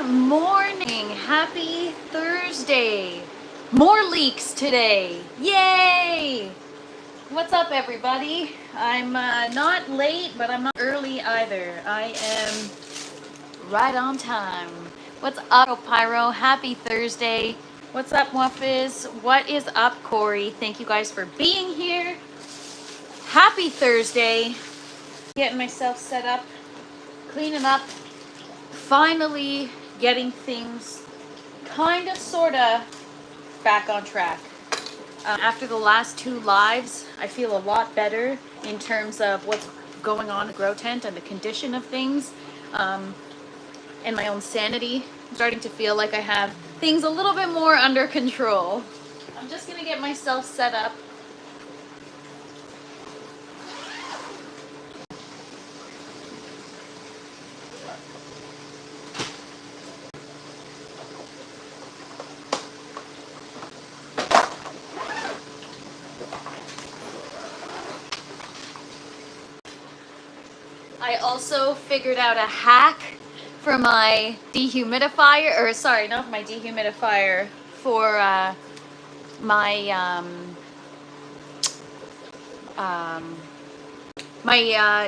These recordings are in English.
morning. Happy Thursday. More leaks today. Yay! What's up, everybody? I'm not late, but I'm not early either. I am right on time. What's up, Pyro? Happy Thursday. What's up, Muffis? What is up, Corey? Thank you guys for being here. Happy Thursday. Getting myself set up, cleaning up, finally getting things kind of, sort of back on track. After the last two lives, I feel a lot better in terms of what's going on in the grow tent and the condition of things, and my own sanity. I'm starting to feel like I have things a little bit more under control. I'm just going to get myself set up. I also figured out a hack for my dehumidifier, or sorry, not my dehumidifier, for my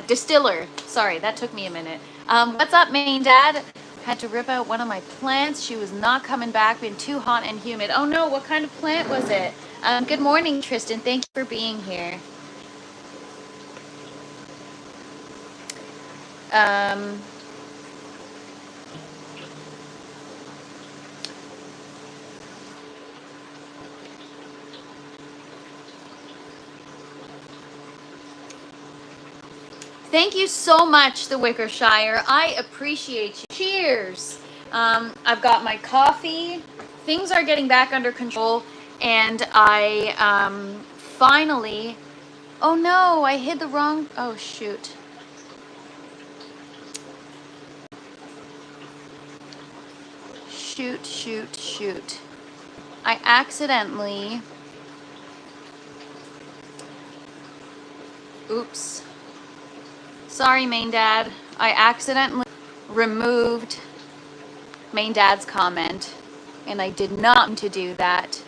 distiller. Sorry, that took me a minute. What's up, main dad? Had to rip out one of my plants. She was not coming back, been too hot and humid. Oh no, what kind of plant was it? Good morning, Tristan. Thank you for being here. Thank you so much, the Wickershire. I appreciate you. Cheers. I've got my coffee. Things are getting back under control, and I finally. Oh no, I hid the wrong. Oh shoot. Shoot. I accidentally. Oops. Sorry, main dad. I accidentally removed main dad's comment, and I did not mean to do that.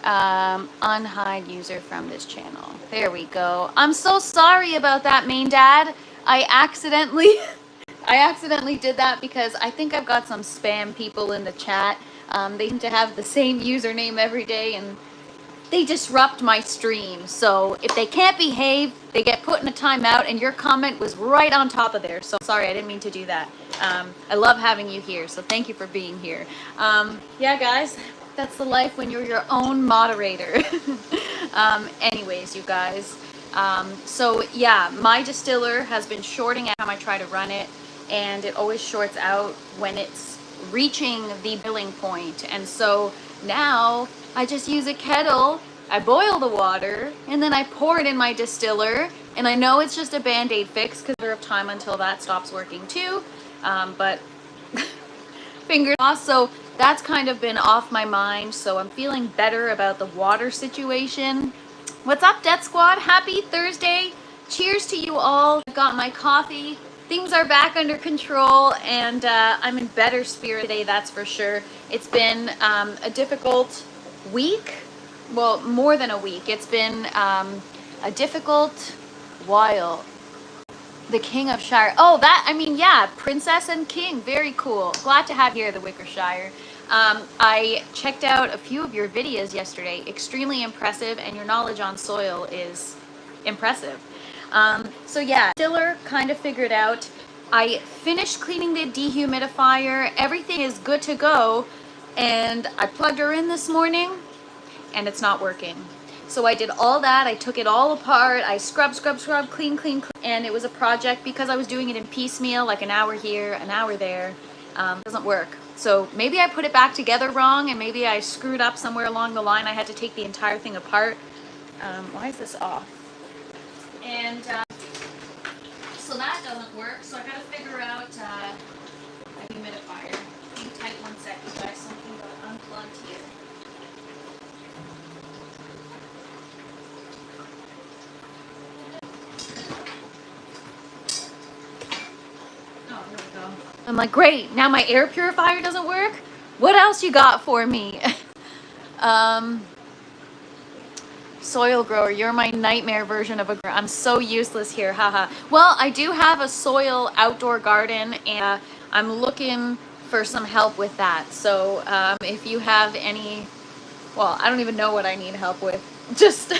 Unhide user from this channel. There we go. I'm so sorry about that, main dad. I accidentally did that because I think I've got some spam people in the chat. They seem to have the same username every day, and they disrupt my stream. So if they can't behave, they get put in a timeout, and your comment was right on top of there. So sorry, I didn't mean to do that. I love having you here, so thank you for being here. Yeah, guys, that's the life when you're your own moderator. Anyways, you guys. So yeah, my distiller has been shorting out time I try to run it, and it always shorts out when it's reaching the boiling point. And so now I just use a kettle, I boil the water, and then I pour it in my distiller. And I know it's just a Band-Aid fix because there of time until that stops working too. But fingers crossed. So that's kind of been off my mind. So I'm feeling better about the water situation. What's up, Death Squad? Happy Thursday. Cheers to you all. I got my coffee. Things are back under control, and I'm in better spirit today, that's for sure. It's been a difficult week. Well, more than a week. It's been a difficult while. The King of Shire. Oh, that, I mean, yeah, Princess and King. Very cool. Glad to have you here, the Wickershire. I checked out a few of your videos yesterday. Extremely impressive, and your knowledge on soil is impressive. So yeah, distiller kind of figured out. I finished cleaning the dehumidifier. Everything is good to go. And I plugged her in this morning, and it's not working. So I did all that. I took it all apart. I scrub, clean. And it was a project because I was doing it in piecemeal, like an hour here, an hour there. It doesn't work. So maybe I put it back together wrong, and maybe I screwed up somewhere along the line. I had to take the entire thing apart. Why is this off? And so that doesn't work. So I gotta figure out a humidifier. Hang tight 1 second, guys. Something got unplugged here. like, great, now my air purifier doesn't work? What else you got for me? Soil grower, you're my nightmare version of a grower. I'm so useless here, haha. Well, I do have a soil outdoor garden, and I'm looking for some help with that. So if you have any, well, I don't even know what I need help with. Just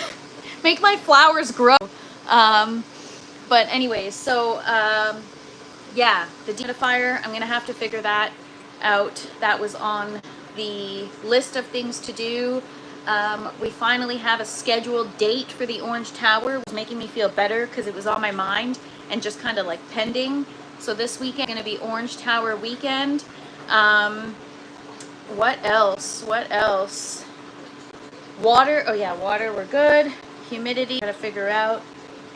make my flowers grow. But anyways, so yeah, the dehumidifier, I'm gonna have to figure that out. That was on the list of things to do. We finally have a scheduled date for the Orange Tower. It was making me feel better because it was on my mind and just kind of like pending. So this weekend is going to be Orange Tower weekend. What else? What else? Water. Oh yeah, water. We're good. Humidity. Gotta figure out.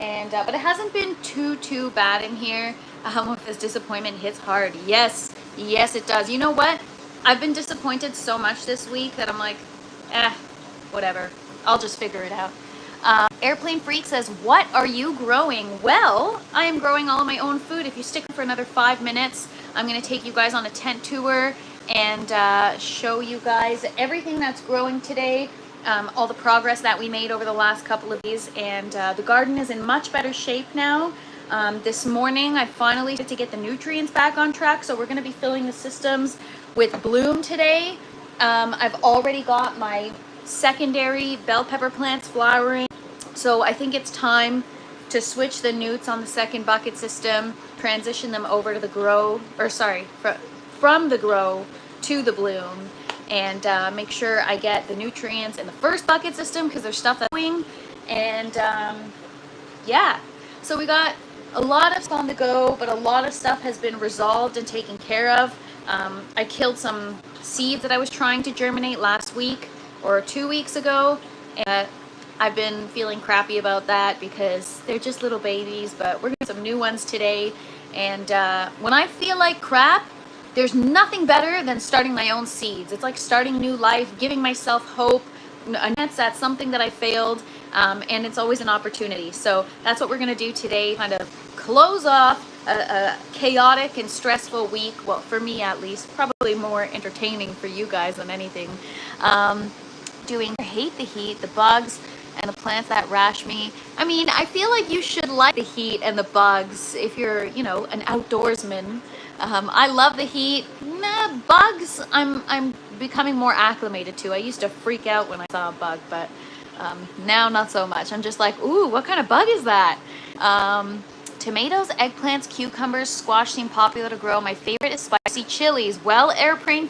And but it hasn't been too bad in here. If this disappointment hits hard. Yes, it does. You know what? I've been disappointed so much this week that I'm like, whatever. I'll just figure it out. Airplane Freak says, what are you growing? Well, I am growing all of my own food. If you stick for another 5 minutes, I'm going to take you guys on a tent tour and show you guys everything that's growing today, all the progress that we made over the last couple of days. And the garden is in much better shape now. This morning, I finally started to get the nutrients back on track. So we're going to be filling the systems with bloom today. I've already got my secondary bell pepper plants flowering, so I think it's time to switch the newts on the second bucket system, transition them over to the grow, or sorry, from the grow to the bloom, and make sure I get the nutrients in the first bucket system because there's stuff that's going. And yeah, so we got a lot of stuff on the go, but a lot of stuff has been resolved and taken care of. I killed some seeds that I was trying to germinate last week or 2 weeks ago, and I've been feeling crappy about that because they're just little babies, but we're getting some new ones today. And when I feel like crap, there's nothing better than starting my own seeds. It's like starting new life, giving myself hope. That's something that I failed, and it's always an opportunity. So that's what we're gonna do today, kind of close off a chaotic and stressful week. Well, for me at least, probably more entertaining for you guys than anything. I hate the heat, the bugs, and the plants that rash me. I mean, I feel like you should like the heat and the bugs if you're, you know, an outdoorsman. I love the heat. Bugs, I'm becoming more acclimated to. I used to freak out when I saw a bug, but now not so much. I'm just like, ooh, what kind of bug is that? Tomatoes, eggplants, cucumbers, squash seem popular to grow. My favorite is spicy chilies. Well, airplane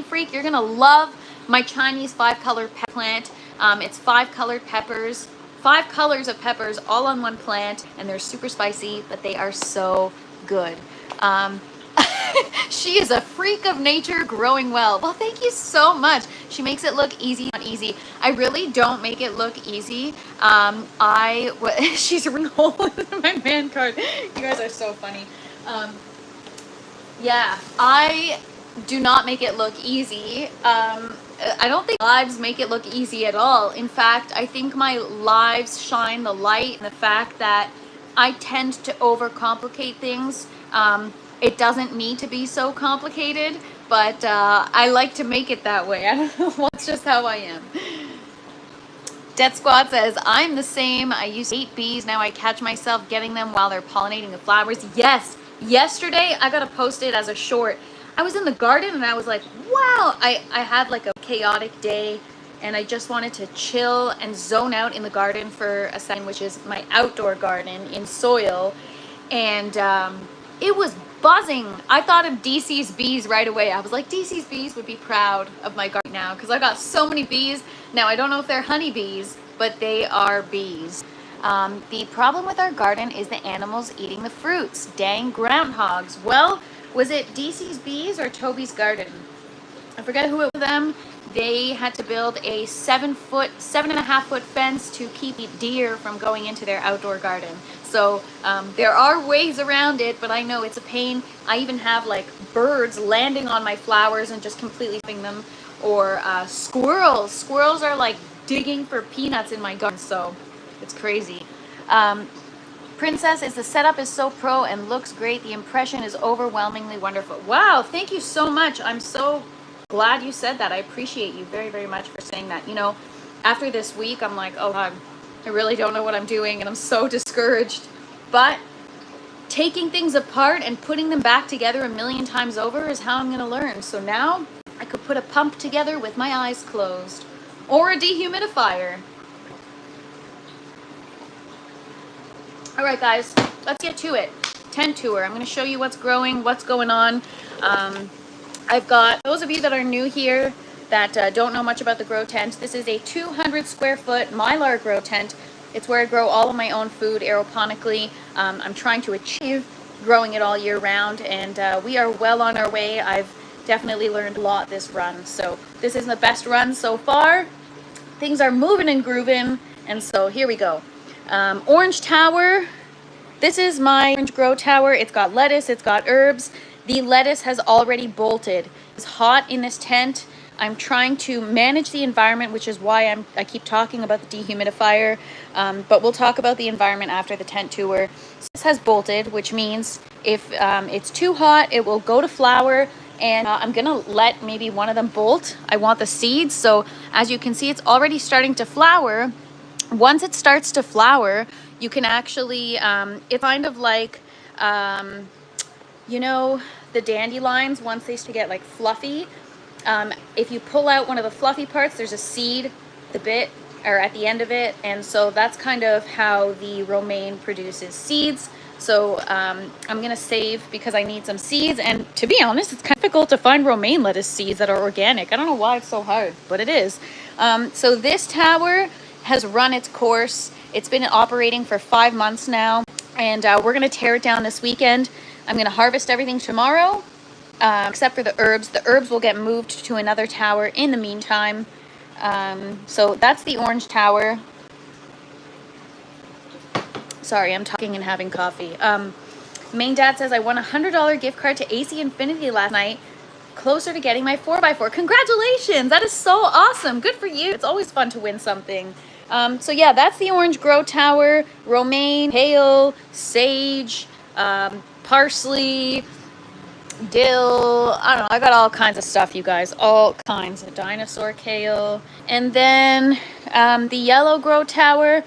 Freak, you're gonna love my Chinese 5-color pepper plant. It's 5 colored peppers, 5 colors of peppers all on one plant, and they're super spicy, but they are so good. She is a freak of nature growing well. Well, thank you so much. She makes it look easy, not easy. I really don't make it look easy. She's ring hole in my man card. You guys are so funny. Yeah, I do not make it look easy. I don't think lives make it look easy at all. In fact, I think my lives shine the light in the fact that I tend to overcomplicate things. It doesn't need to be so complicated, but I like to make it that way. I don't know, it's just how I am. Death Squad says, I'm the same. I used to hate bees. Now I catch myself getting them while they're pollinating the flowers. Yes, yesterday I got to post it as a short. I was in the garden and I was like, wow, I had like a chaotic day and I just wanted to chill and zone out in the garden for a second, which is my outdoor garden in soil. And it was buzzing. I thought of DC's bees right away. I was like, DC's bees would be proud of my garden now because I got so many bees. Now, I don't know if they're honeybees, but they are bees. The problem with our garden is the animals eating the fruits. Dang groundhogs. Well, was it DC's bees or Toby's garden? I forget who it was them. They had to build a 7.5-foot fence to keep deer from going into their outdoor garden. So there are ways around it, but I know it's a pain. I even have like birds landing on my flowers and just completely fing them. Or squirrels. Squirrels are like digging for peanuts in my garden, so it's crazy. Princess is the setup is so pro and looks great. The impression is overwhelmingly wonderful. Wow, thank you so much. I'm so glad you said that. I appreciate you very, very much for saying that. You know, after this week, I'm like, oh God, I really don't know what I'm doing and I'm so discouraged. But taking things apart and putting them back together a million times over is how I'm going to learn. So now I could put a pump together with my eyes closed, or a dehumidifier. All right, guys, let's get to it. Tent tour. I'm going to show you what's growing, what's going on. I've got, those of you that are new here that don't know much about the grow tent, this is a 200 square foot Mylar grow tent. It's where I grow all of my own food aeroponically. I'm trying to achieve growing it all year round, and we are well on our way. I've definitely learned a lot this run. So this is the best run so far. Things are moving and grooving, and so here we go. Orange tower. This is my orange grow tower. It's got lettuce, it's got herbs. The lettuce has already bolted. It's hot in this tent. I'm trying to manage the environment, which is why I keep talking about the dehumidifier, but we'll talk about the environment after the tent tour. So this has bolted, which means if it's too hot, it will go to flower, and I'm gonna let maybe one of them bolt. I want the seeds, so as you can see, it's already starting to flower. Once it starts to flower, you can actually, it's kind of like, you know, the dandelions, once they get like fluffy, if you pull out one of the fluffy parts, there's a seed, the bit, or at the end of it, and so that's kind of how the romaine produces seeds. So I'm gonna save because I need some seeds, and to be honest, it's kind of difficult to find romaine lettuce seeds that are organic. I don't know why it's so hard, but it is. So this tower has run its course. It's been operating for 5 months now, and we're gonna tear it down this weekend. I'm gonna harvest everything tomorrow, except for the herbs. The herbs will get moved to another tower in the meantime. So that's the orange tower. Sorry, I'm talking and having coffee. Main Dad says, I won a $100 gift card to AC Infinity last night. Closer to getting my 4x4. Congratulations! That is so awesome. Good for you. It's always fun to win something. So yeah, that's the orange grow tower. Romaine, kale, sage, parsley, dill. I don't know. I got all kinds of stuff, you guys. All kinds of dinosaur kale. And then the yellow grow tower,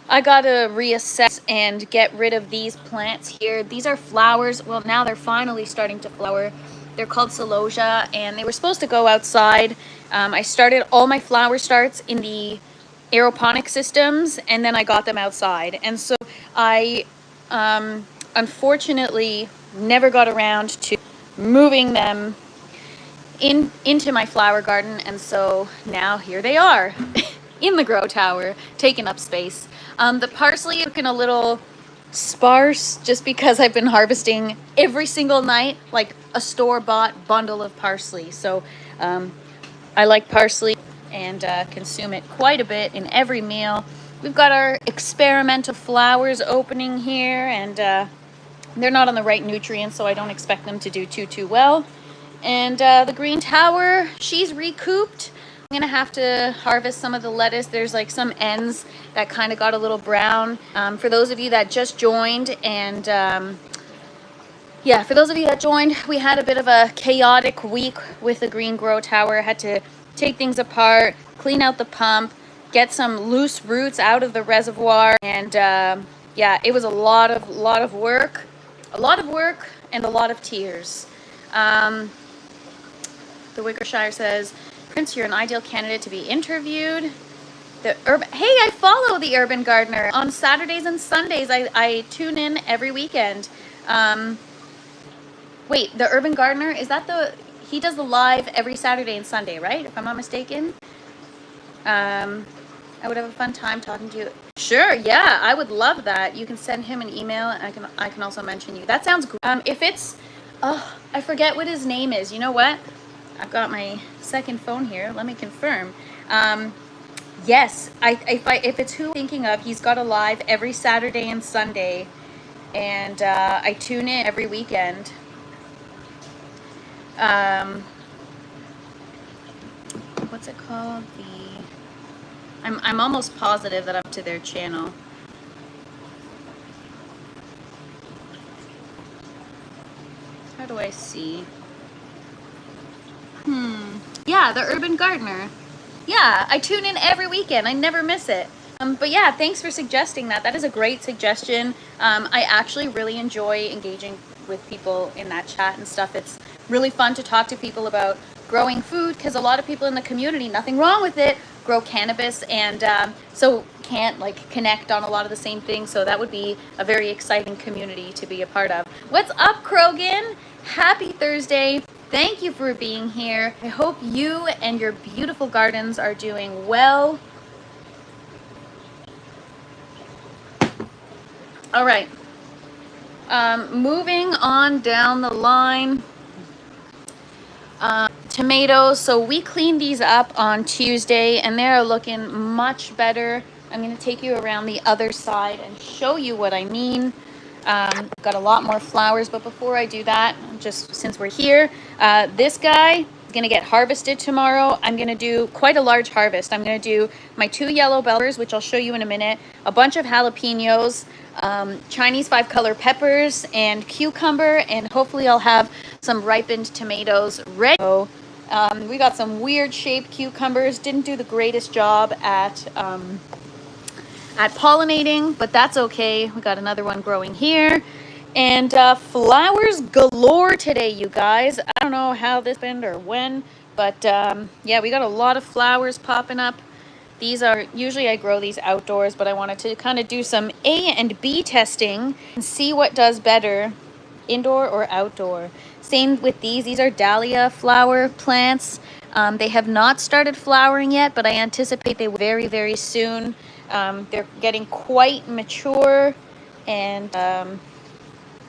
I gotta reassess and get rid of these plants here. These are flowers. Well, now they're finally starting to flower. They're called celosia, and they were supposed to go outside. I started all my flower starts in the aeroponic systems, and then I got them outside. And so I unfortunately never got around to moving them into my flower garden, and so now here they are in the grow tower, taking up space. The parsley is looking a little sparse just because I've been harvesting every single night, like a store-bought bundle of parsley. So I like parsley and consume it quite a bit in every meal. We've got our experimental flowers opening here, and they're not on the right nutrients, so I don't expect them to do too well. And the green tower, she's recouped. I'm gonna have to harvest some of the lettuce. There's like some ends that kind of got a little brown. For those of you that just joined, and yeah, for those of you that joined, we had a bit of a chaotic week with the green grow tower. I had to take things apart, clean out the pump, get some loose roots out of the reservoir, and yeah, it was a lot of work, and a lot of tears. The Wickershire says, Prince, you're an ideal candidate to be interviewed. Hey, I follow the Urban Gardener on Saturdays and Sundays. I tune in every weekend. Wait, the Urban Gardener, is that he does the live every Saturday and Sunday, right? If I'm not mistaken. I would have a fun time talking to you. Sure, yeah, I would love that. You can send him an email, and I can also mention you. That sounds great. If it's, oh, I forget what his name is. You know what? I've got my second phone here. Let me confirm. Yes, if it's who I'm thinking of, he's got a live every Saturday and Sunday, and I tune in every weekend. What's it called? I'm almost positive that I'm to their channel. do I see? Yeah, the Urban Gardener. Yeah, I tune in every weekend. I never miss it. But yeah, thanks for suggesting that. That is a great suggestion. I actually really enjoy engaging with people in that chat and stuff. It's really fun to talk to people about growing food, because a lot of people in the community, nothing wrong with it, grow cannabis, and so can't like connect on a lot of the same things. So that would be a very exciting community to be a part of. What's up, Krogan? Happy Thursday. Thank you for being here. I hope you and your beautiful gardens are doing well. All right. Moving on down the line. Tomatoes. So we cleaned these up on Tuesday and they're looking much better. I'm going to take you around the other side and show you what I mean. I've got a lot more flowers, but before I do that, just since we're here, this guy is going to get harvested tomorrow. I'm going to do quite a large harvest. I'm going to do my 2 yellow bell peppers, which I'll show you in a minute, a bunch of jalapenos, Chinese 5-color peppers, and cucumber, and hopefully I'll have some ripened tomatoes ready. We got some weird shaped cucumbers. Didn't do the greatest job at pollinating, but that's okay. We got another one growing here, and flowers galore today, you guys. I don't know how this happened or when, but yeah, we got a lot of flowers popping up. These are, usually I grow these outdoors, but I wanted to kind of do some A and B testing and see what does better, indoor or outdoor. Same with these are dahlia flower plants. They have not started flowering yet, but I anticipate they will very, very soon. They're getting quite mature, and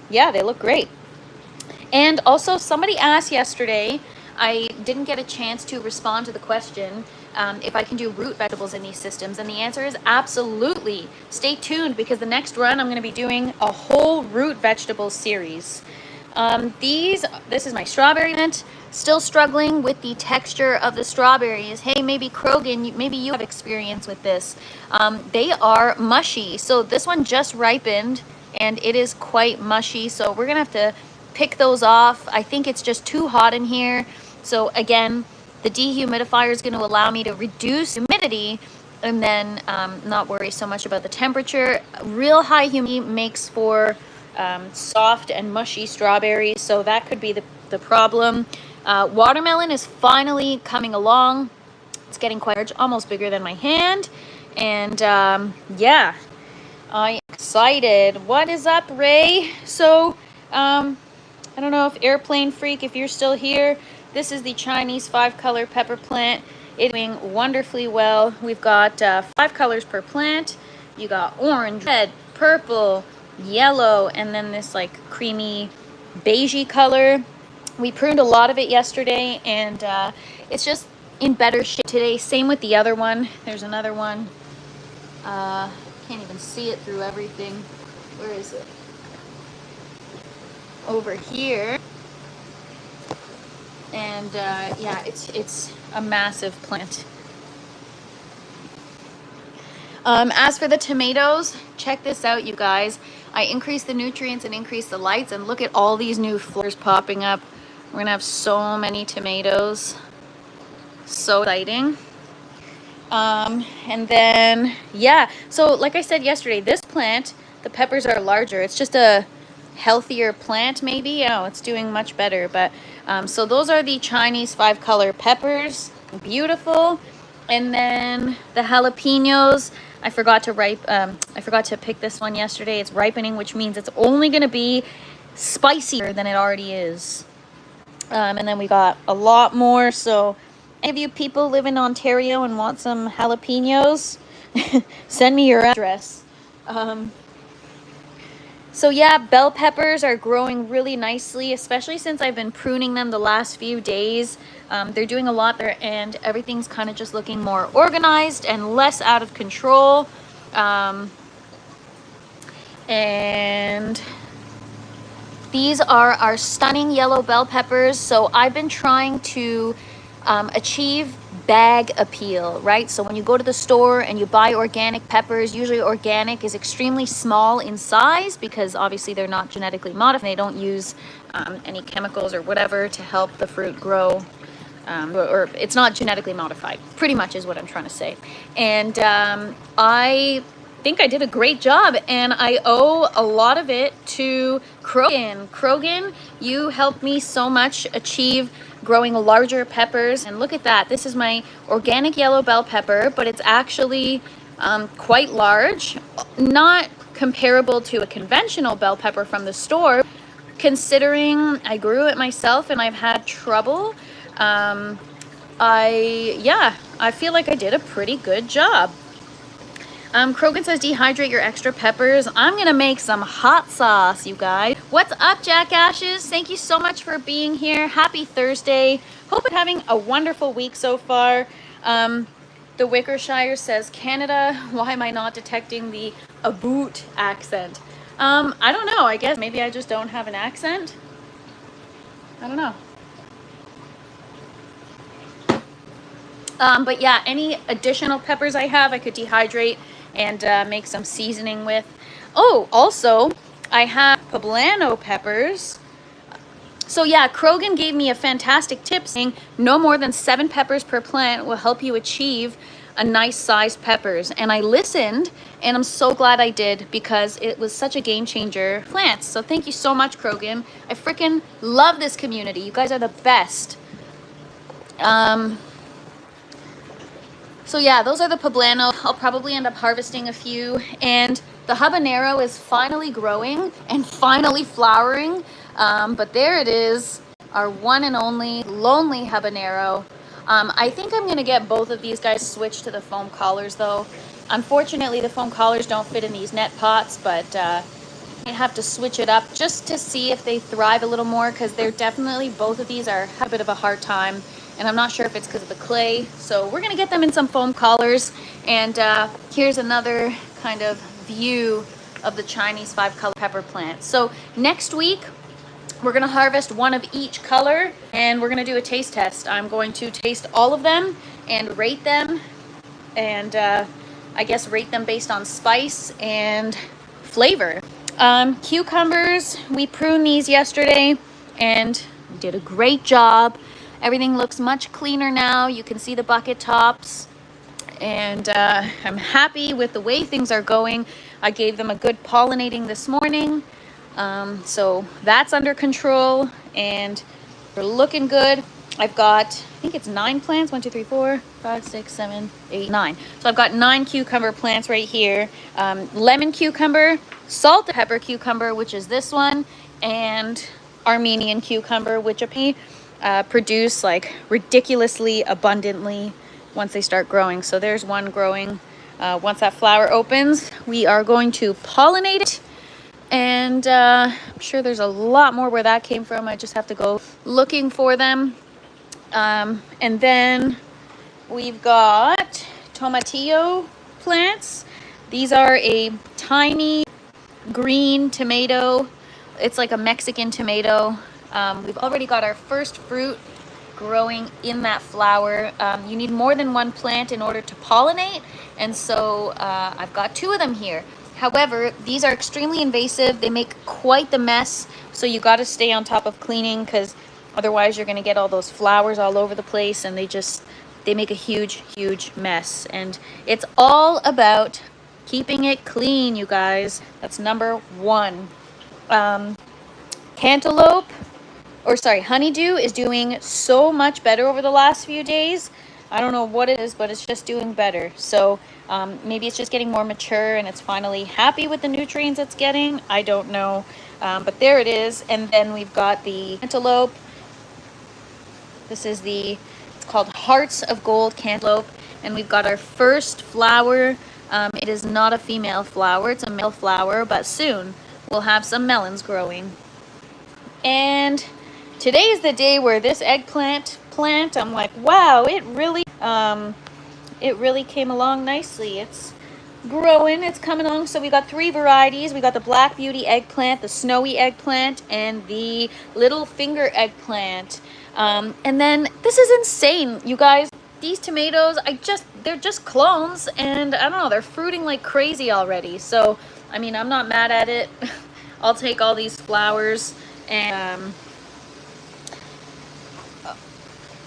yeah, they look great. And also, somebody asked yesterday, I didn't get a chance to respond to the question, if I can do root vegetables in these systems, and the answer is absolutely. Stay tuned, because the next run I'm going to be doing a whole root vegetables series. This is my strawberry mint. Still struggling with the texture of the strawberries. Hey, maybe Krogan, maybe you have experience with this. They are mushy. So this one just ripened and it is quite mushy. So we're gonna have to pick those off. I think it's just too hot in here. So again, the dehumidifier is going to allow me to reduce humidity and then not worry so much about the temperature. Real high humidity makes for soft and mushy strawberries, so that could be the problem. Watermelon is finally coming along. It's getting quite large, almost bigger than my hand. And yeah, I'm excited. What is up, Ray? So I don't know if Airplane Freak, if you're still here, this is the Chinese 5-color pepper plant. It's doing wonderfully well. We've got 5 colors per plant. You got orange, red, purple, yellow, and then this like creamy beigey color. We pruned a lot of it yesterday, and it's just in better shape today. Same with the other one. There's another one. Can't even see it through everything. Where is it? Over here. And yeah, it's a massive plant. As for the tomatoes, check this out, you guys. I increased the nutrients and increased the lights, and look at all these new flowers popping up. We're gonna have so many tomatoes. So exciting. And then, yeah, so like I said yesterday, this plant, the peppers are larger. It's just a healthier plant, maybe. Oh, it's doing much better. But so those are the Chinese 5-color peppers. Beautiful. And then the jalapenos, I forgot to pick this one yesterday. It's ripening, which means it's only going to be spicier than it already is. And then we got a lot more. So any of you people live in Ontario and want some jalapenos, send me your address. So yeah, bell peppers are growing really nicely, especially since I've been pruning them the last few days. They're doing a lot there, and everything's kind of just looking more organized and less out of control. And these are our stunning yellow bell peppers. So I've been trying to achieve bag appeal, right? So when you go to the store and you buy organic peppers, usually organic is extremely small in size because obviously they're not genetically modified. They don't use any chemicals or whatever to help the fruit grow. Or it's not genetically modified, pretty much is what I'm trying to say. And I think I did a great job, and I owe a lot of it to Krogan. Krogan, you helped me so much achieve growing larger peppers. And look at that. This is my organic yellow bell pepper, but it's actually quite large. Not comparable to a conventional bell pepper from the store, considering I grew it myself and I've had trouble. I feel like I did a pretty good job. Krogan says dehydrate your extra peppers. I'm gonna make some hot sauce, you guys. What's up, Jackashes? Thank you so much for being here. Happy Thursday. Hope you're having a wonderful week so far. The Wickershire says Canada. Why am I not detecting the aboot accent? I don't know. I guess maybe I just don't have an accent. I don't know. But yeah, any additional peppers I have, I could dehydrate and make some seasoning with. Oh, also, I have poblano peppers. So yeah, Krogan gave me a fantastic tip saying no more than 7 peppers per plant will help you achieve a nice sized peppers. And I listened, and I'm so glad I did because it was such a game changer for plants. So thank you so much, Krogan. I freaking love this community. You guys are the best. So yeah, those are the poblano. I'll probably end up harvesting a few. And the habanero is finally growing and finally flowering. But there it is, our one and only lonely habanero. I think I'm gonna get both of these guys switched to the foam collars though. Unfortunately, the foam collars don't fit in these net pots, but I have to switch it up just to see if they thrive a little more, because they're definitely, both of these have a bit of a hard time. And I'm not sure if it's because of the clay. So we're gonna get them in some foam collars. And here's another kind of view of the Chinese 5-color pepper plant. So next week, we're gonna harvest one of each color and we're gonna do a taste test. I'm going to taste all of them and rate them. And I guess rate them based on spice and flavor. Cucumbers, we pruned these yesterday and we did a great job. Everything looks much cleaner now. You can see the bucket tops. And I'm happy with the way things are going. I gave them a good pollinating this morning. So that's under control and they're looking good. I've got, I think it's 9 plants. 1, 2, 3, 4, 5, 6, 7, 8, 9. So I've got 9 cucumber plants right here. Lemon cucumber, salt and pepper cucumber, which is this one, and Armenian cucumber, which produce like ridiculously abundantly once they start growing. So there's one growing. Once that flower opens, we are going to pollinate it. And I'm sure there's a lot more where that came from. I just have to go looking for them. And then we've got tomatillo plants. These are a tiny green tomato. It's like a Mexican tomato. We've already got our first fruit growing in that flower. You need more than 1 plant in order to pollinate. And so I've got 2 of them here. However, these are extremely invasive. They make quite the mess. So you got to stay on top of cleaning, because otherwise you're going to get all those flowers all over the place, and they make a huge, huge mess. And it's all about keeping it clean, you guys. That's number 1. Honeydew is doing so much better over the last few days. I don't know what it is, but it's just doing better. So maybe it's just getting more mature and it's finally happy with the nutrients it's getting. I don't know. But there it is. And then we've got the cantaloupe. This is it's called Hearts of Gold Cantaloupe. And we've got our first flower. It is not a female flower, it's a male flower, but soon we'll have some melons growing. And today is the day where this eggplant plant, I'm like, wow, it really came along nicely. It's growing, it's coming along. So we got 3 varieties. We got the Black Beauty eggplant, the snowy eggplant, and the little finger eggplant. And then this is insane, you guys. these tomatoes, they're just clones, and I don't know, they're fruiting like crazy already. So, I mean, I'm not mad at it. I'll take all these flowers. And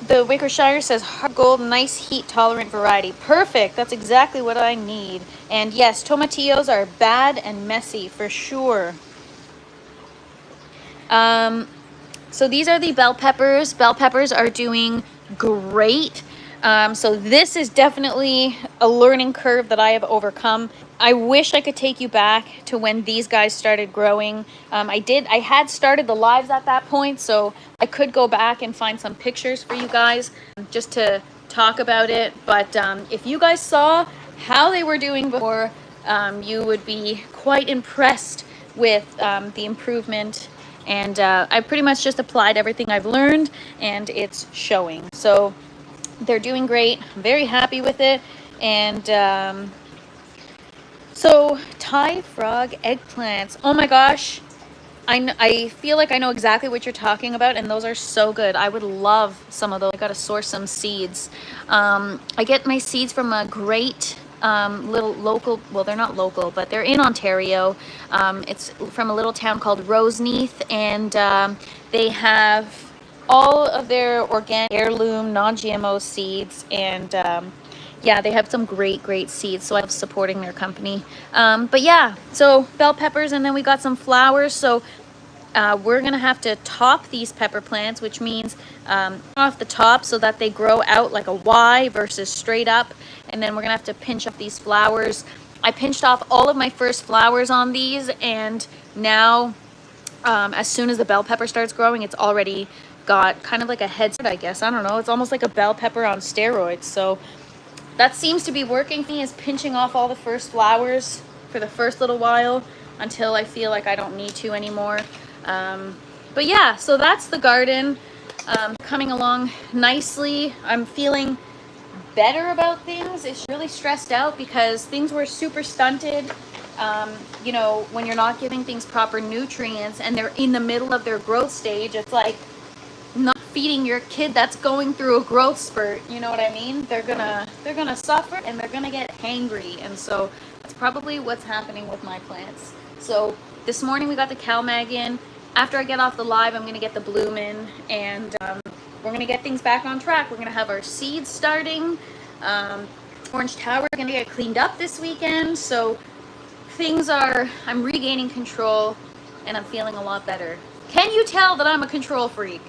the Wickershire says hard gold, nice heat tolerant variety. Perfect. That's exactly what I need. And yes, tomatillos are bad and messy for sure. So these are the bell peppers. Bell peppers are doing great. So this is definitely a learning curve that I have overcome. I wish I could take you back to when these guys started growing. I had started the lives at that point, so I could go back and find some pictures for you guys just to talk about it. But if you guys saw how they were doing before, you would be quite impressed with the improvement. And I pretty much just applied everything I've learned, and it's showing. So they're doing great. I'm very happy with it. And so Thai frog eggplants. Oh my gosh. I feel like I know exactly what you're talking about, and those are so good. I would love some of those. I gotta source some seeds. I get my seeds from a great little local, well, they're not local, but they're in Ontario. It's from a little town called Roseneath, and they have all of their organic heirloom non-GMO seeds, and yeah, they have some great seeds, so I love supporting their company. But yeah, so bell peppers, and then we got some flowers. So we're gonna have to top these pepper plants, which means off the top so that they grow out like a Y versus straight up. And then we're gonna have to pinch off these flowers. I pinched off all of my first flowers on these, and now as soon as the bell pepper starts growing, it's already got kind of like a head start, I guess. I don't know, it's almost like a bell pepper on steroids. So that seems to be working for me, is pinching off all the first flowers for the first little while until I feel like I don't need to anymore. But yeah, so that's the garden coming along nicely. I'm feeling better about things. It's really stressed out because things were super stunted. You know, when you're not giving things proper nutrients and they're in the middle of their growth stage, it's like not feeding your kid that's going through a growth spurt. You know what I mean? They're gonna suffer, and they're gonna get hangry, and so that's probably what's happening with my plants. So this morning we got the CalMag in. After I get off the live, I'm gonna get the bloom in, and we're gonna get things back on track. We're gonna have our seeds starting. Orange Tower is gonna get cleaned up this weekend, so I'm regaining control, and I'm feeling a lot better. Can you tell that I'm a control freak?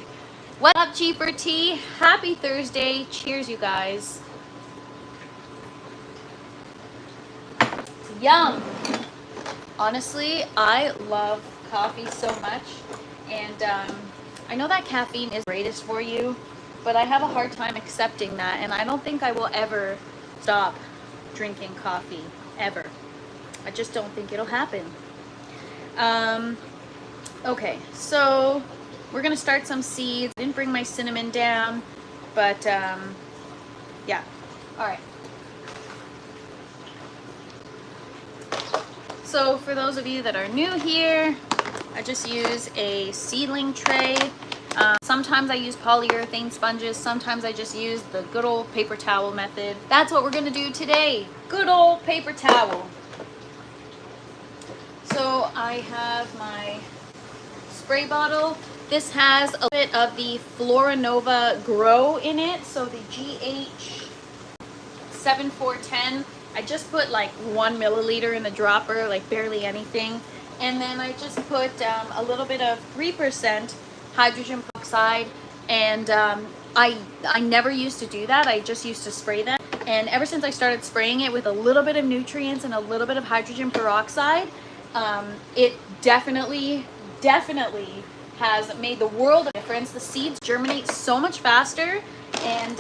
What up, Cheaper Tea? Happy Thursday. Cheers, you guys. Yum. Honestly, I love coffee so much, and I know that caffeine is greatest for you, but I have a hard time accepting that, and I don't think I will ever stop drinking coffee, ever. I just don't think it'll happen. Okay, so we're gonna start some seeds. I didn't bring my cinnamon down, but yeah. All right. So for those of you that are new here, I just use a seedling tray. Sometimes I use polyurethane sponges. Sometimes I just use the good old paper towel method. That's what we're gonna do today. Good old paper towel. So I have my spray bottle. This has a bit of the Floranova Grow in it. So the GH7410. I just put like 1 milliliter in the dropper, like barely anything. And then I just put a little bit of 3% hydrogen peroxide. And I never used to do that. I just used to spray them. And ever since I started spraying it with a little bit of nutrients and a little bit of hydrogen peroxide, it definitely has made the world of difference. The seeds germinate so much faster, and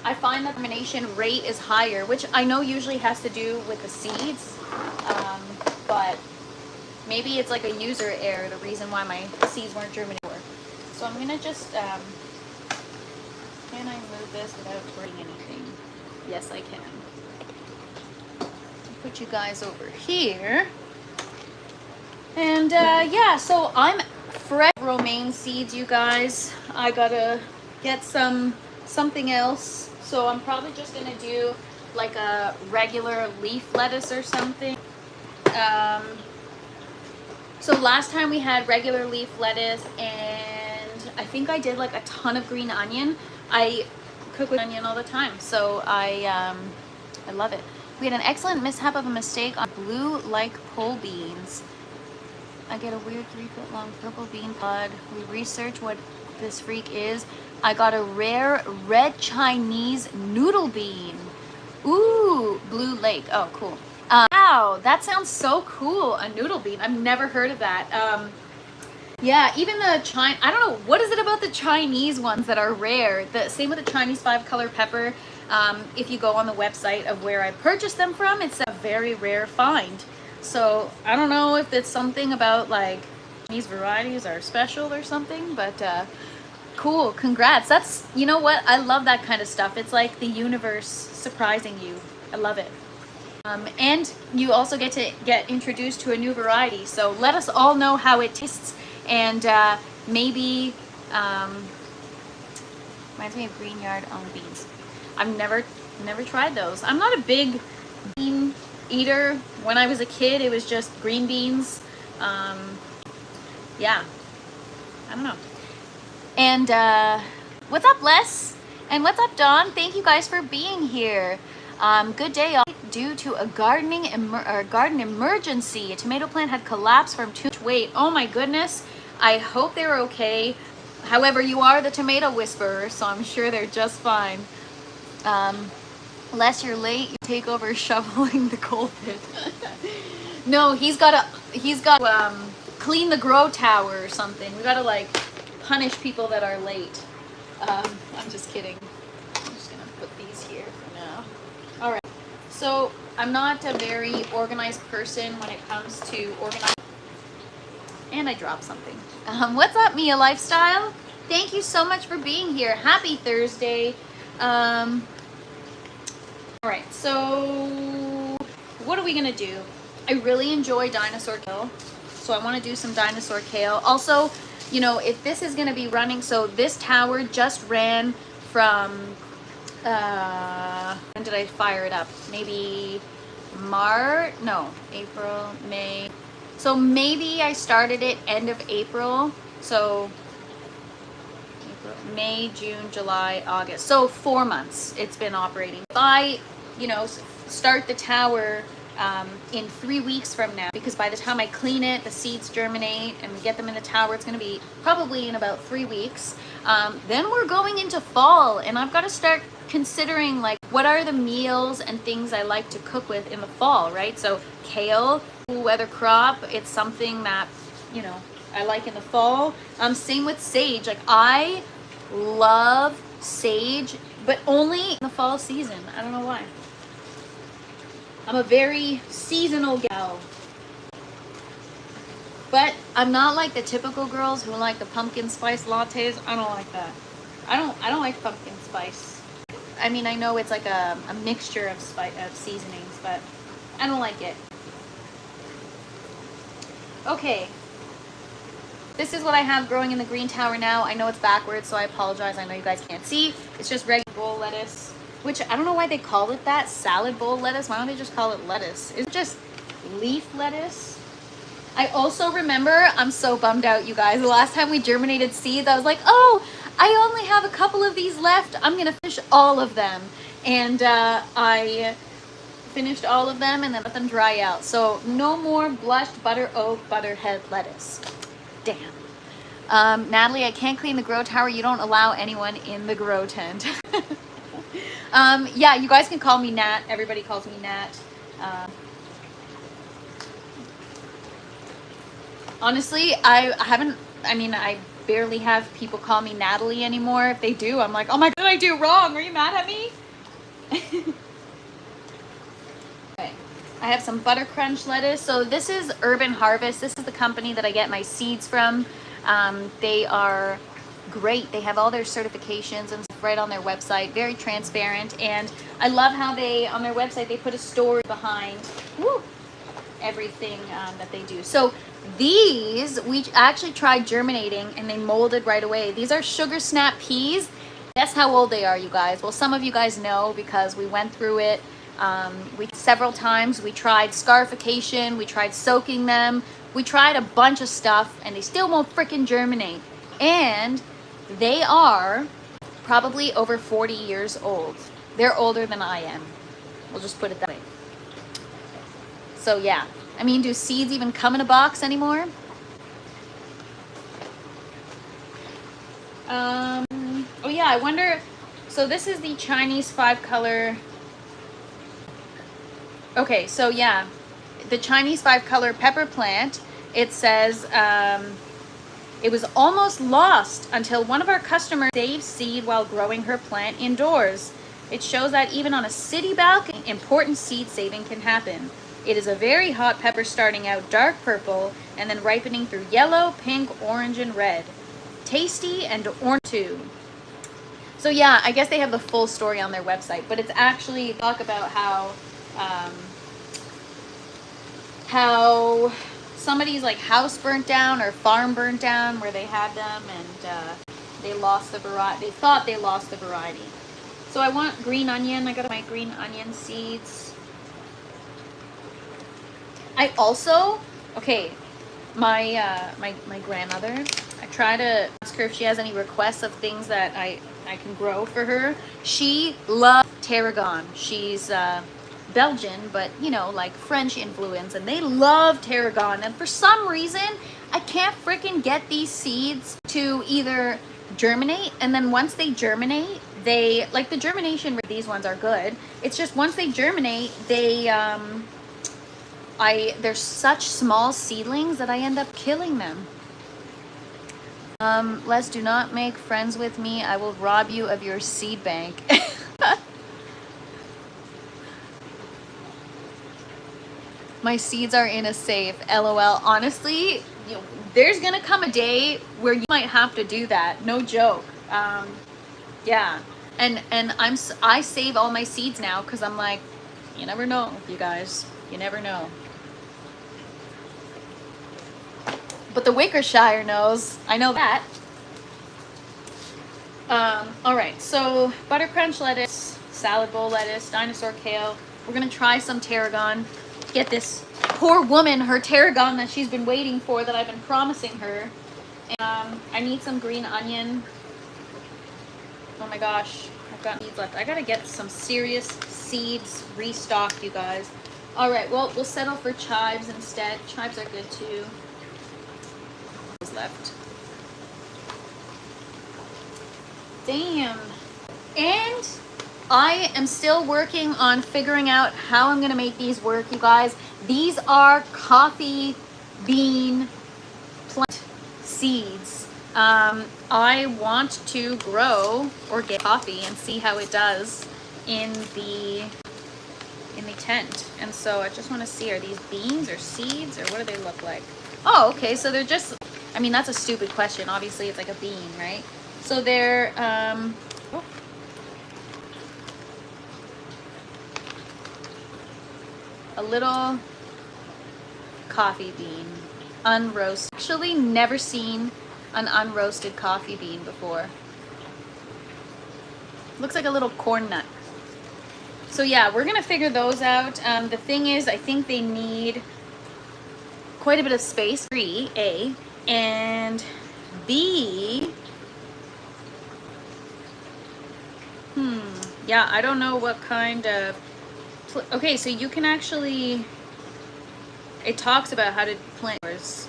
I find that germination rate is higher, which I know usually has to do with the seeds, but maybe it's like a user error, the reason why my seeds weren't germinating. So I'm gonna just, can I move this without breaking anything? Yes, I can. Put you guys over here. And yeah, so I'm fresh romaine seeds, you guys. I gotta get some something else. So I'm probably just gonna do like a regular leaf lettuce or something. So last time we had regular leaf lettuce, and I think I did like a ton of green onion. I cook with onion all the time, so I love it. We had an excellent mishap of a mistake on blue like pole beans. I get a weird 3-foot long purple bean pod. We research what this freak is. I got a rare red Chinese noodle bean. Ooh, Blue Lake. Oh, cool. Wow, that sounds so cool. A noodle bean. I've never heard of that. Yeah, even the I don't know, what is it about the Chinese ones that are rare? The same with the Chinese 5-color pepper. If you go on the website of where I purchased them from, it's a very rare find. So I don't know if it's something about like these varieties are special or something, but cool. Congrats. That's, you know what? I love that kind of stuff. It's like the universe surprising you. I love it. And you also get to get introduced to a new variety. So let us all know how it tastes, and maybe reminds me of Green Yard on beans. I've never tried those. I'm not a big bean eater. When I was a kid, it was just green beans. Yeah, I don't know. And what's up, Les? And what's up, Dawn? Thank you guys for being here. Good day, all. Due to a garden emergency, a tomato plant had collapsed from too much weight. Oh my goodness. I hope they're okay. However, you are the tomato whisperer, so I'm sure they're just fine. Unless you're late, you take over shoveling the coal pit. No, he's got to clean the grow tower or something. We got to like punish people that are late. I'm just kidding. I'm just gonna put these here for now. All right. So I'm not a very organized person when it comes to organizing. And I dropped something. What's up, Mia Lifestyle? Thank you so much for being here. Happy Thursday. All right, so what are we gonna do? I really enjoy dinosaur kale, so I want to do some dinosaur kale. Also, you know, if this is gonna be running, so this tower just ran from when did I fire it up? Maybe April, May. So maybe I started it end of April. So April, May, June, July, August. So 4 months it's been operating. If I, you know, start the tower in 3 weeks from now, because by the time I clean it, the seeds germinate and we get them in the tower, it's going to be probably in about 3 weeks. Then we're going into fall, and I've got to start considering like what are the meals and things I like to cook with in the fall, right? So kale, cool weather crop, it's something that, you know, I like in the fall. Same with sage. Like I love sage, but only in the fall season. I don't know why. I'm a very seasonal gal. But I'm not like the typical girls who like the pumpkin spice lattes. I don't like that. I don't like pumpkin spice. I mean, I know it's like a mixture of seasonings, but I don't like it. Okay. This is what I have growing in the green tower now. I know it's backwards, so I apologize. I know you guys can't see. It's just regular bowl lettuce, which I don't know why they call it that. Salad bowl lettuce. Why don't they just call it lettuce? Is it just leaf lettuce? I also remember, I'm so bummed out, you guys. The last time we germinated seeds, I was like, oh, I only have a couple of these left. I'm going to finish all of them. And I finished all of them and then let them dry out. So no more blushed butter oak butterhead lettuce. Damn. Natalie, I can't clean the grow tower. You don't allow anyone in the grow tent. Yeah, you guys can call me Nat. Everybody calls me Nat. Honestly, I barely have people call me Natalie anymore. If they do, I'm like, oh my God, what did I do wrong? Are you mad at me? Okay. I have some butter crunch lettuce. So this is Urban Harvest. This is the company that I get my seeds from. They are great. They have all their certifications and stuff right on their website. Very transparent. And I love how on their website, they put a story behind everything that they do. So these, we actually tried germinating and they molded right away. These are sugar snap peas. Guess how old they are, you guys? Well, some of you guys know because we went through it. We several times. We tried scarification. We tried soaking them. We tried a bunch of stuff, and they still won't freaking germinate. And they are probably over 40 years old. They're older than I am. We'll just put it that way. So yeah, I mean, do seeds even come in a box anymore? Oh yeah, I wonder, so this is the Chinese 5-color. Okay, so yeah, the Chinese 5-color pepper plant, it says it was almost lost until one of our customers saved seed while growing her plant indoors. It shows that even on a city balcony, important seed saving can happen. It is a very hot pepper, starting out dark purple and then ripening through yellow, pink, orange, and red. Tasty and orange too. So yeah, I guess they have the full story on their website, but it's actually talk about how somebody's like house burnt down or farm burnt down where they had them, and they lost the variety. They thought they lost the variety. So I want green onion. I got my green onion seeds. I also, okay, my grandmother, I try to ask her if she has any requests of things that I can grow for her. She loves tarragon. She's Belgian, but you know, like French influence, and they love tarragon. And for some reason, I can't freaking get these seeds to either germinate, and then once they germinate, they, like the germination, these ones are good. It's just once they germinate, they they're such small seedlings that I end up killing them. Les, do not make friends with me. I will rob you of your seed bank. My seeds are in a safe. LOL. Honestly, you know, there's gonna come a day where you might have to do that. No joke. Yeah. And I save all my seeds now because I'm like, you never know, you guys. You never know. But the Wickershire knows. I know that. All right, so butter crunch lettuce, salad bowl lettuce, dinosaur kale. We're gonna try some tarragon. Get this poor woman her tarragon that she's been waiting for, that I've been promising her. And, I need some green onion. Oh my gosh, I've got seeds left. I gotta get some serious seeds restocked, you guys. All right, well, we'll settle for chives instead. Chives are good too. Left. Damn. And I am still working on figuring out how I'm gonna make these work, you guys. These are coffee bean plant seeds. I want to grow or get coffee and see how it does in the tent. And so I just want to see, are these beans or seeds, or what do they look like? Oh, okay, so they're just, I mean, that's a stupid question. Obviously, it's like a bean, right? So they're, a little coffee bean, unroasted. Actually, never seen an unroasted coffee bean before. Looks like a little corn nut. So yeah, we're gonna figure those out. The thing is, I think they need quite a bit of space. A, and B. Yeah, I don't know what kind of. Okay, so you can actually. It talks about how to plant yours.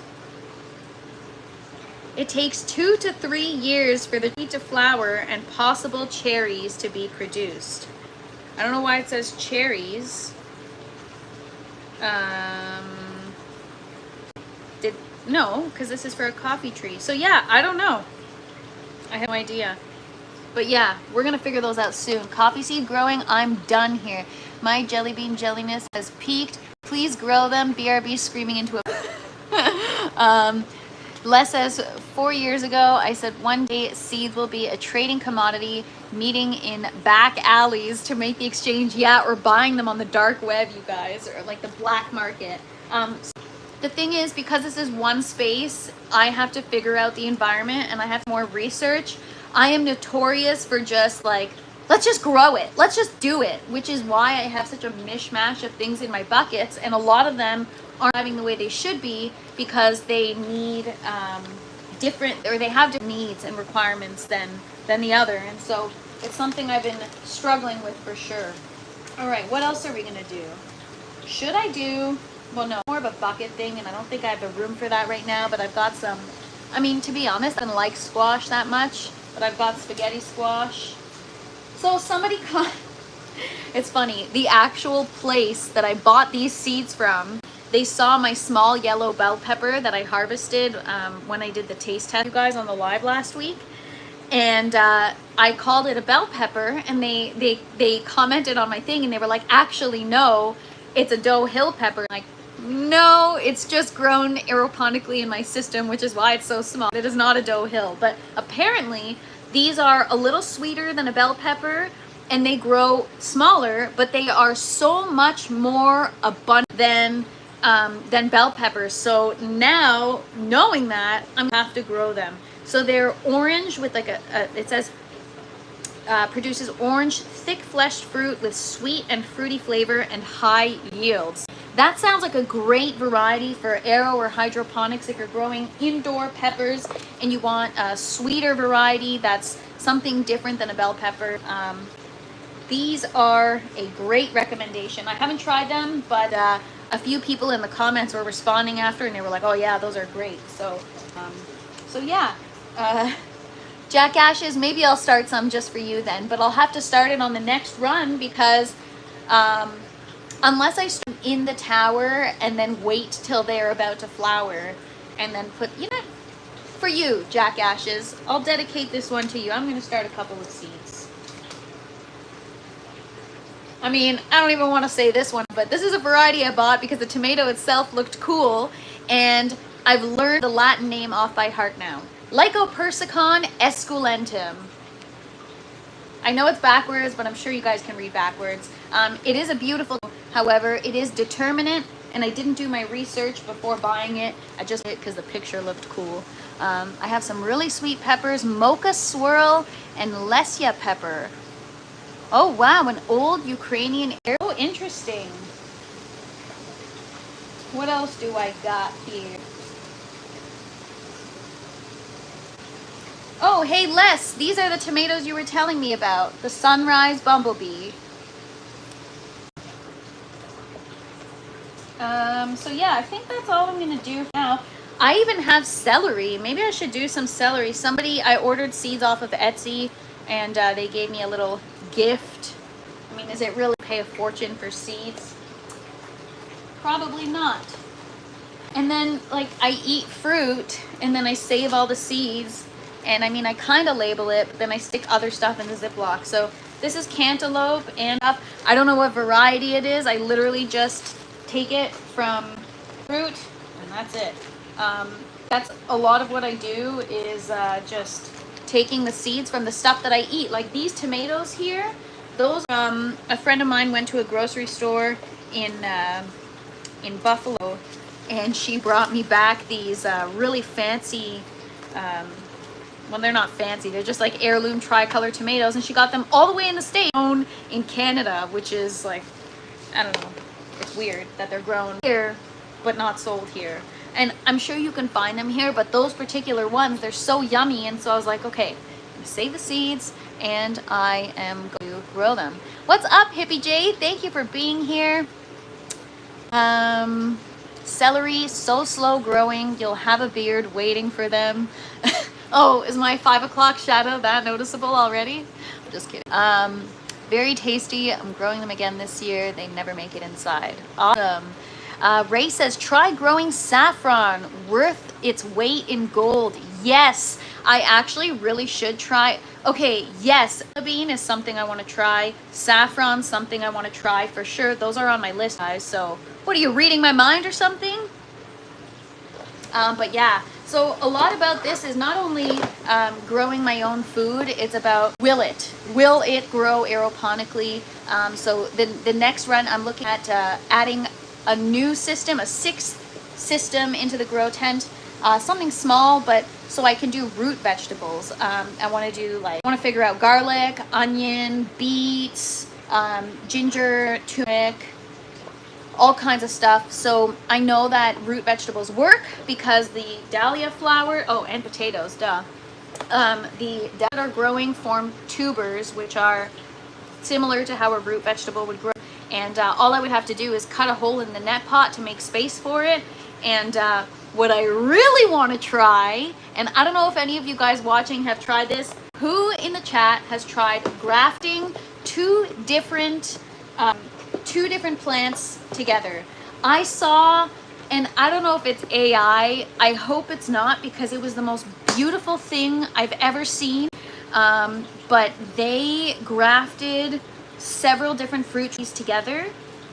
It takes 2 to 3 years for the seed to flower and possible cherries to be produced. I don't know why it says cherries. No, because this is for a coffee tree. So yeah, I don't know. I have no idea. But yeah, we're going to figure those out soon. Coffee seed growing, I'm done here. My jelly bean jelliness has peaked. Please grow them. BRB screaming into a... Les says, 4 years ago, I said one day seeds will be a trading commodity, meeting in back alleys to make the exchange. Yeah, or buying them on the dark web, you guys, or like the black market. The thing is, because this is one space, I have to figure out the environment and I have more research. I am notorious for just like, let's just grow it. Let's just do it, which is why I have such a mishmash of things in my buckets. And a lot of them aren't having the way they should be because they need different, or they have different needs and requirements than the other. And so it's something I've been struggling with for sure. All right, what else are we gonna do? Should I do, well, no, more of a bucket thing, and I don't think I have the room for that right now, but I've got some, I mean, to be honest, I don't like squash that much, but I've got spaghetti squash. So somebody it's funny, the actual place that I bought these seeds from, they saw my small yellow bell pepper that I harvested when I did the taste test, you guys, on the live last week. And I called it a bell pepper, and they commented on my thing, and they were like, actually, no, it's a Doe Hill pepper. Like, no, it's just grown aeroponically in my system, which is why it's so small. It is not a Doe Hill, but apparently these are a little sweeter than a bell pepper, and they grow smaller, but they are so much more abundant than bell peppers. So now, knowing that, I'm gonna have to grow them. So they're orange with like it says produces orange, thick-fleshed fruit with sweet and fruity flavor and high yields. That sounds like a great variety for aero or hydroponics if you're growing indoor peppers and you want a sweeter variety that's something different than a bell pepper. These are a great recommendation. I haven't tried them, but a few people in the comments were responding after, and they were like, oh yeah, those are great. So yeah. Jack Ashes, maybe I'll start some just for you then, but I'll have to start it on the next run because unless I start in the tower and then wait till they're about to flower and then put, you know, for you, Jack Ashes, I'll dedicate this one to you. I'm going to start a couple of seeds. I mean, I don't even want to say this one, but this is a variety I bought because the tomato itself looked cool, and I've learned the Latin name off by heart now. Lycopersicon esculentum. I know it's backwards, but I'm sure you guys can read backwards. It is a beautiful, however, it is determinate, and I didn't do my research before buying it. I just did it because the picture looked cool. I have some really sweet peppers, mocha swirl, and lesia pepper. Oh wow, an old Ukrainian arrow. Oh, interesting. What else do I got here? Oh, hey Les, these are the tomatoes you were telling me about. The Sunrise Bumblebee. So yeah, I think that's all I'm gonna do for now. I even have celery. Maybe I should do some celery. I ordered seeds off of Etsy, and they gave me a little gift. I mean, is it really pay a fortune for seeds? Probably not. And then, like, I eat fruit, and then I save all the seeds. And I mean, I kind of label it, but then I stick other stuff in the Ziploc. So this is cantaloupe, and I don't know what variety it is. I literally just take it from fruit, and that's it. That's a lot of what I do is just taking the seeds from the stuff that I eat. Like these tomatoes here, those, a friend of mine went to a grocery store in Buffalo, and she brought me back these really fancy, well, they're not fancy, they're just like heirloom tricolor tomatoes, and she got them all the way in the States, grown in Canada, which is like, I don't know, it's weird that they're grown here but not sold here. And I'm sure you can find them here, but those particular ones, they're so yummy. And so I was like, okay, I'm gonna save the seeds, and I am going to grow them. What's up, Hippie J? Thank you for being here. Celery, so slow growing, you'll have a beard waiting for them. Oh, is my 5 o'clock shadow that noticeable already? I'm just kidding. Very tasty. I'm growing them again this year. They never make it inside. Awesome. Ray says, try growing saffron, worth its weight in gold. Yes, I actually really should try. Okay, yes, bean is something I want to try. Saffron, something I want to try for sure. Those are on my list, guys. So what are you, reading my mind or something? But yeah, so a lot about this is not only growing my own food, it's about will it grow aeroponically. So the next run I'm looking at adding a new system, a 6th system into the grow tent. something small, but so I can do root vegetables. I want to do like, I want to figure out garlic, onion, beets, ginger, turmeric, all kinds of stuff. So I know that root vegetables work because the dahlia flower, oh, and potatoes, duh. The that are growing form tubers, which are similar to how a root vegetable would grow. And all I would have to do is cut a hole in the net pot to make space for it. And what I really want to try, and I don't know if any of you guys watching have tried this, who in the chat has tried grafting two different plants together? I saw, and I don't know if it's AI, I hope it's not, because it was the most beautiful thing I've ever seen. But they grafted several different fruit trees together.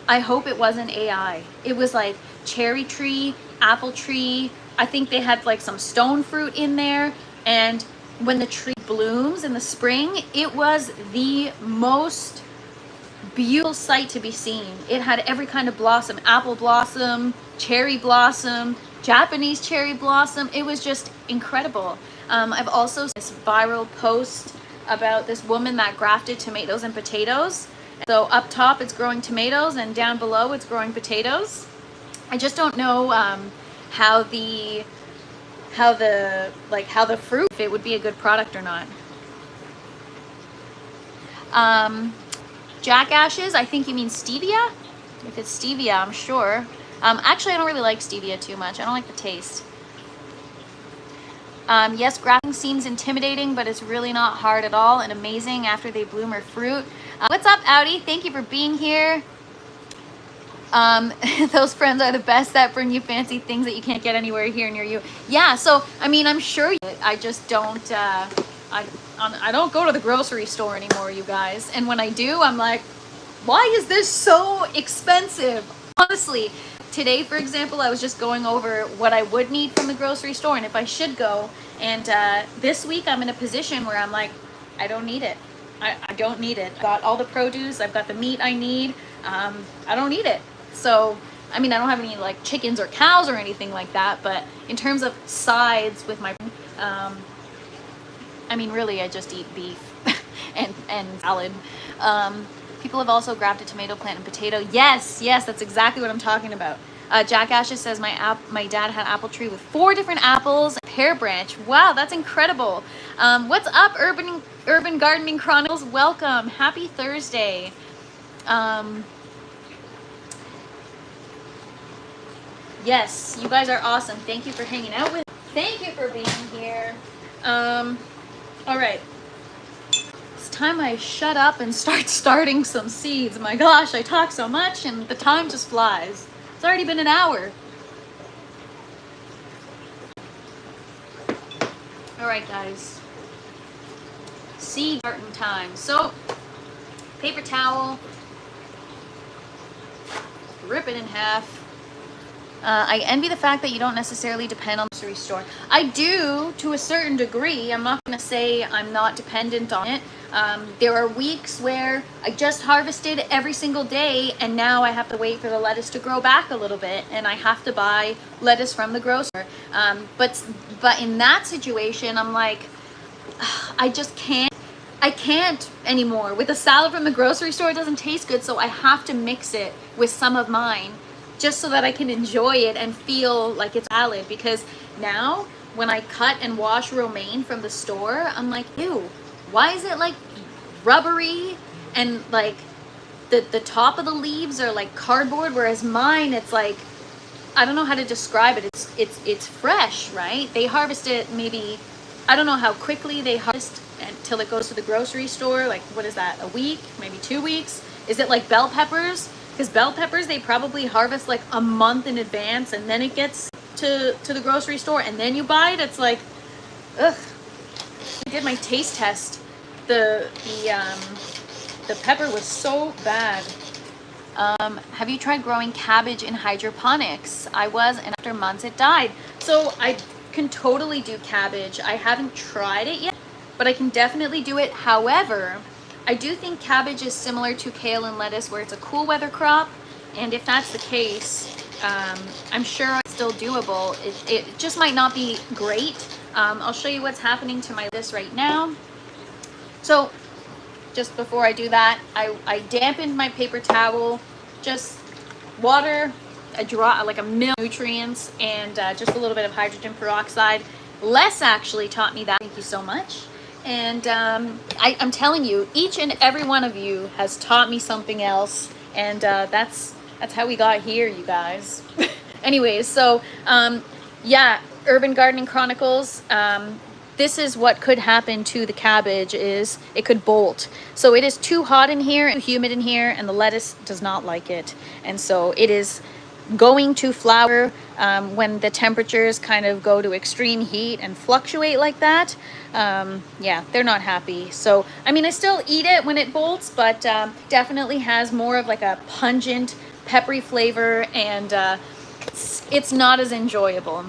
I hope it wasn't AI. It was like cherry tree, apple tree. I think they had like some stone fruit in there. And when the tree blooms in the spring, it was the most beautiful sight to be seen. It had every kind of blossom, apple blossom, cherry blossom, Japanese cherry blossom. It was just incredible. I've also seen this viral post about this woman that grafted tomatoes and potatoes. So up top it's growing tomatoes and down below it's growing potatoes. I just don't know how the fruit, if it would be a good product or not. Jackashes, I think you mean stevia. If it's stevia, I'm sure. Actually, I don't really like stevia too much. I don't like the taste. Yes, grafting seems intimidating, but it's really not hard at all and amazing after they bloom or fruit. What's up, Audi? Thank you for being here. Those friends are the best that bring you fancy things that you can't get anywhere here near you. Yeah, so, I mean, I'm sure I just don't, I don't go to the grocery store anymore, you guys. And when I do, I'm like, why is this so expensive? Honestly, today, for example, I was just going over what I would need from the grocery store and if I should go. And this week I'm in a position where I'm like, I don't need it. I don't need it. I've got all the produce. I've got the meat I need. I don't need it. So, I mean, I don't have any like chickens or cows or anything like that. But in terms of sides with my, I mean, really, I just eat beef and salad. People have also grafted tomato plant and potato. Yes, that's exactly what I'm talking about. Jack Ashes says my dad had apple tree with 4 different apples, pear branch. Wow, that's incredible. What's up, Urban Gardening Chronicles? Welcome. Happy Thursday. Yes, you guys are awesome. Thank you for hanging out with me. Thank you for being here. All right. Time I shut up and start starting some seeds. My gosh, I talk so much and the time just flies. It's already been an hour. All right, guys. Seed starting time. So, paper towel, rip it in half. I envy the fact that you don't necessarily depend on the grocery store. I do, to a certain degree. I'm not going to say I'm not dependent on it. There are weeks where I just harvested every single day and now I have to wait for the lettuce to grow back a little bit and I have to buy lettuce from the grocer. But in that situation, I'm like, I just can't. I can't anymore. With the salad from the grocery store, it doesn't taste good, so I have to mix it with some of mine just so that I can enjoy it and feel like it's salad. Because now when I cut and wash romaine from the store, I'm like, ew, why is it like rubbery and like the top of the leaves are like cardboard, whereas mine, it's like, I don't know how to describe it. It's fresh, right? They harvest it maybe, I don't know how quickly they harvest until it goes to the grocery store. Like, what is that, a week, maybe 2 weeks? Is it like bell peppers? Because bell peppers, they probably harvest like a month in advance and then it gets to the grocery store and then you buy it. It's like, ugh. I did my taste test. The pepper was so bad. Have you tried growing cabbage in hydroponics? I was, and after months it died. So I can totally do cabbage. I haven't tried it yet, but I can definitely do it. However, I do think cabbage is similar to kale and lettuce, where it's a cool weather crop. And if that's the case, I'm sure it's still doable. It just might not be great. I'll show you what's happening to my list right now. So just before I do that, I dampened my paper towel, just water, a drop, like a million nutrients, and just a little bit of hydrogen peroxide. Les actually taught me that. Thank you so much. And I'm telling you, each and every one of you has taught me something else, and that's how we got here, you guys. Anyways, so yeah, Urban Gardening Chronicles. This is what could happen to the cabbage, is it could bolt. So it is too hot in here, too humid in here, and the lettuce does not like it. And so it is going to flower when the temperatures kind of go to extreme heat and fluctuate like that. Yeah, they're not happy. So, I mean, I still eat it when it bolts, but definitely has more of like a pungent, peppery flavor, and it's not as enjoyable.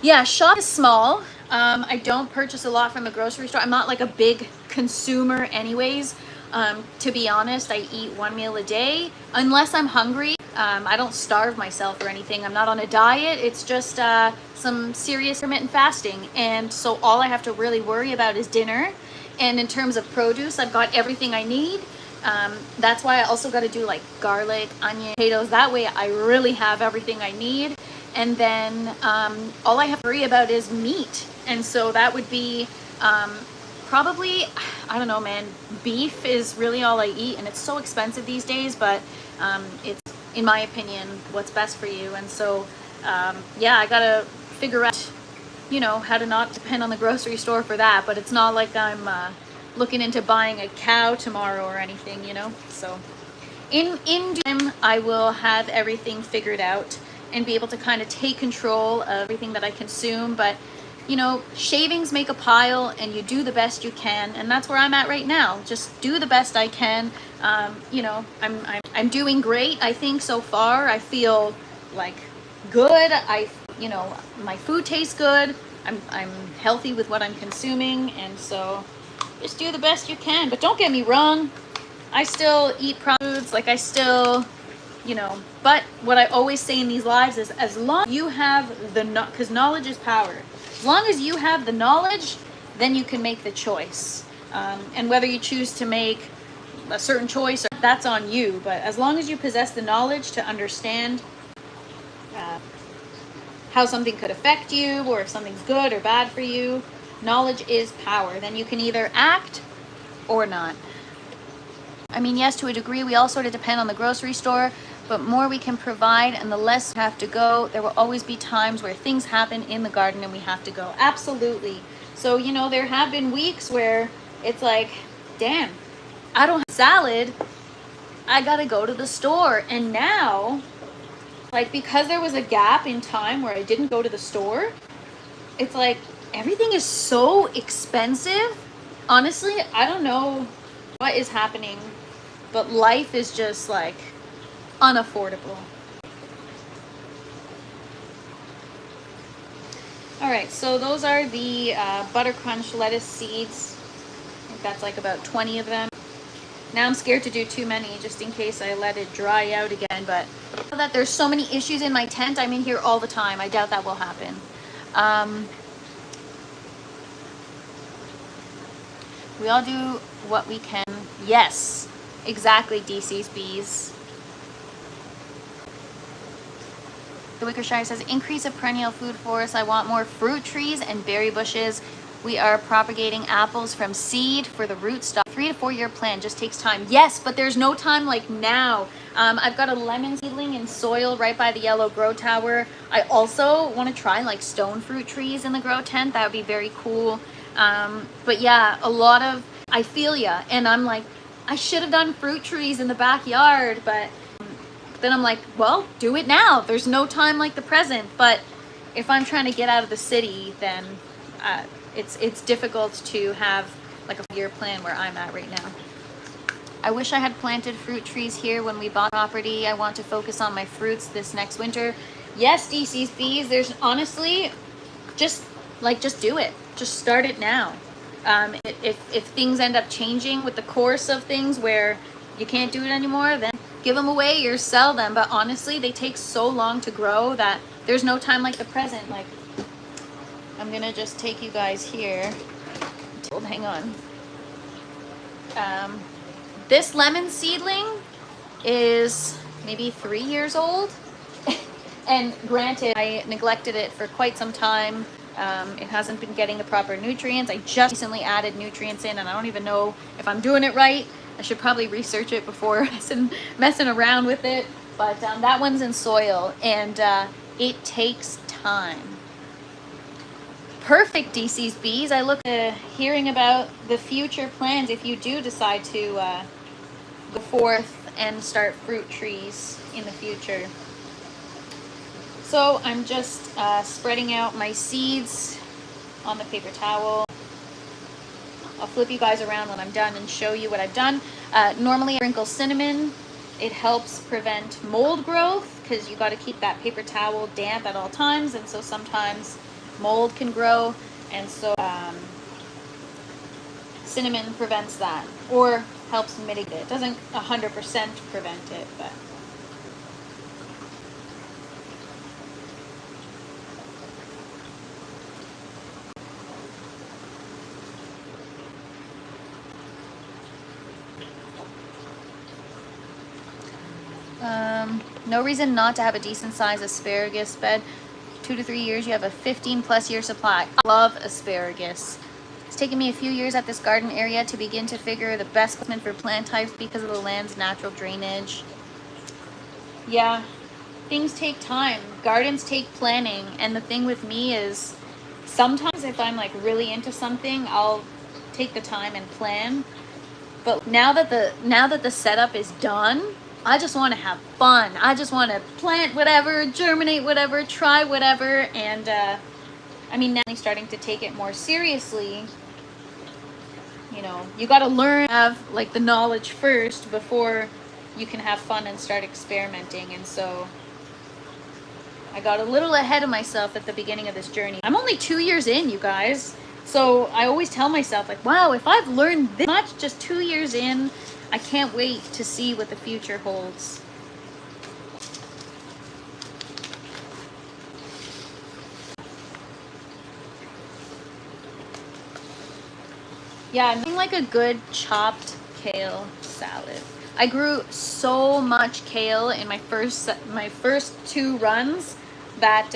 Yeah, shop is small. I don't purchase a lot from the grocery store. I'm not like a big consumer anyways. To be honest, I eat one meal a day unless I'm hungry. I don't starve myself or anything. I'm not on a diet. It's just some serious intermittent fasting. And so all I have to really worry about is dinner. And in terms of produce, I've got everything I need. That's why I also got to do like garlic, onion, potatoes. That way I really have everything I need. And then all I have to worry about is meat. And so that would be probably, I don't know, man, beef is really all I eat. And it's so expensive these days, but it's, in my opinion, what's best for you. And so, yeah, I got to figure out, you know, how to not depend on the grocery store for that. But it's not like I'm looking into buying a cow tomorrow or anything, you know. So in time, I will have everything figured out and be able to kind of take control of everything that I consume. But, you know, shavings make a pile, and you do the best you can. And that's where I'm at right now. Just do the best I can. You know, I'm doing great, I think, so far. I feel like good. You know, my food tastes good. I'm healthy with what I'm consuming. And so just do the best you can. But don't get me wrong, I still eat foods. Like, I still, you know, but what I always say in these lives is, as long as you have the, because knowledge is power. As long as you have the knowledge, then you can make the choice. And whether you choose to make a certain choice, that's on you. But as long as you possess the knowledge to understand how something could affect you, or if something's good or bad for you, knowledge is power. Then you can either act or not. I mean, yes, to a degree, we all sort of depend on the grocery store, but more we can provide and the less we have to go. There will always be times where things happen in the garden and we have to go. Absolutely. So, you know, there have been weeks where it's like, damn, I don't have salad. I gotta go to the store. And now, like, because there was a gap in time where I didn't go to the store, it's like everything is so expensive. Honestly, I don't know what is happening, but life is just like unaffordable. All right, so those are the Butter Crunch lettuce seeds. I think that's like about 20 of them. Now I'm scared to do too many just in case I let it dry out again, but that there's so many issues in my tent. I'm in here all the time. I doubt that will happen. We all do what we can. Yes, exactly, DC's Bees. The Wickershire says, increase of perennial food forests. I want more fruit trees and berry bushes. We are propagating apples from seed for the rootstock. 3 to 4 year plan, just takes time. Yes, but there's no time like now. I've got a lemon seedling in soil right by the yellow grow tower. I also want to try like stone fruit trees in the grow tent. That would be very cool. But yeah, a lot of, I feel ya. And I'm like, I should have done fruit trees in the backyard, but then I'm like, well, do it now. There's no time like the present. But if I'm trying to get out of the city, then it's difficult to have like a year plan where I'm at right now. I wish I had planted fruit trees here when we bought property. I want to focus on my fruits this next winter. Yes, DC's Bees, there's honestly, just do it. Just start it now. If things end up changing with the course of things where you can't do it anymore, then give them away or sell them. But honestly, they take so long to grow that there's no time like the present. Like, I'm gonna just take you guys here. Hang on. This lemon seedling is maybe 3 years old. And granted, I neglected it for quite some time. It hasn't been getting the proper nutrients. I just recently added nutrients in, and I don't even know if I'm doing it right. I should probably research it before messing around with it. But that one's in soil, and it takes time. Perfect, DC's Bees. I look hearing about the future plans if you do decide to go forth and start fruit trees in the future. So I'm just spreading out my seeds on the paper towel. I'll flip you guys around when I'm done and show you what I've done. Normally I sprinkle cinnamon. It helps prevent mold growth because you got to keep that paper towel damp at all times, and so sometimes mold can grow, and so cinnamon prevents that or helps mitigate it. It doesn't 100% prevent it, but no reason not to have a decent sized asparagus bed. 2 to 3 years, you have a 15+ year supply. I love asparagus. It's taken me a few years at this garden area to begin to figure the best placement for plant types because of the land's natural drainage. Yeah, things take time. Gardens take planning, and the thing with me is sometimes if I'm like really into something, I'll take the time and plan. But now that the setup is done, I just want to have fun. I just want to plant whatever, germinate whatever, try whatever, and I mean, now I'm starting to take it more seriously. You know, you got to learn to have like the knowledge first before you can have fun and start experimenting. And so I got a little ahead of myself at the beginning of this journey. I'm only 2 years in, you guys. So I always tell myself like, wow, if I've learned this much just 2 years in, I can't wait to see what the future holds. Yeah, nothing like a good chopped kale salad. I grew so much kale in my first 2 runs that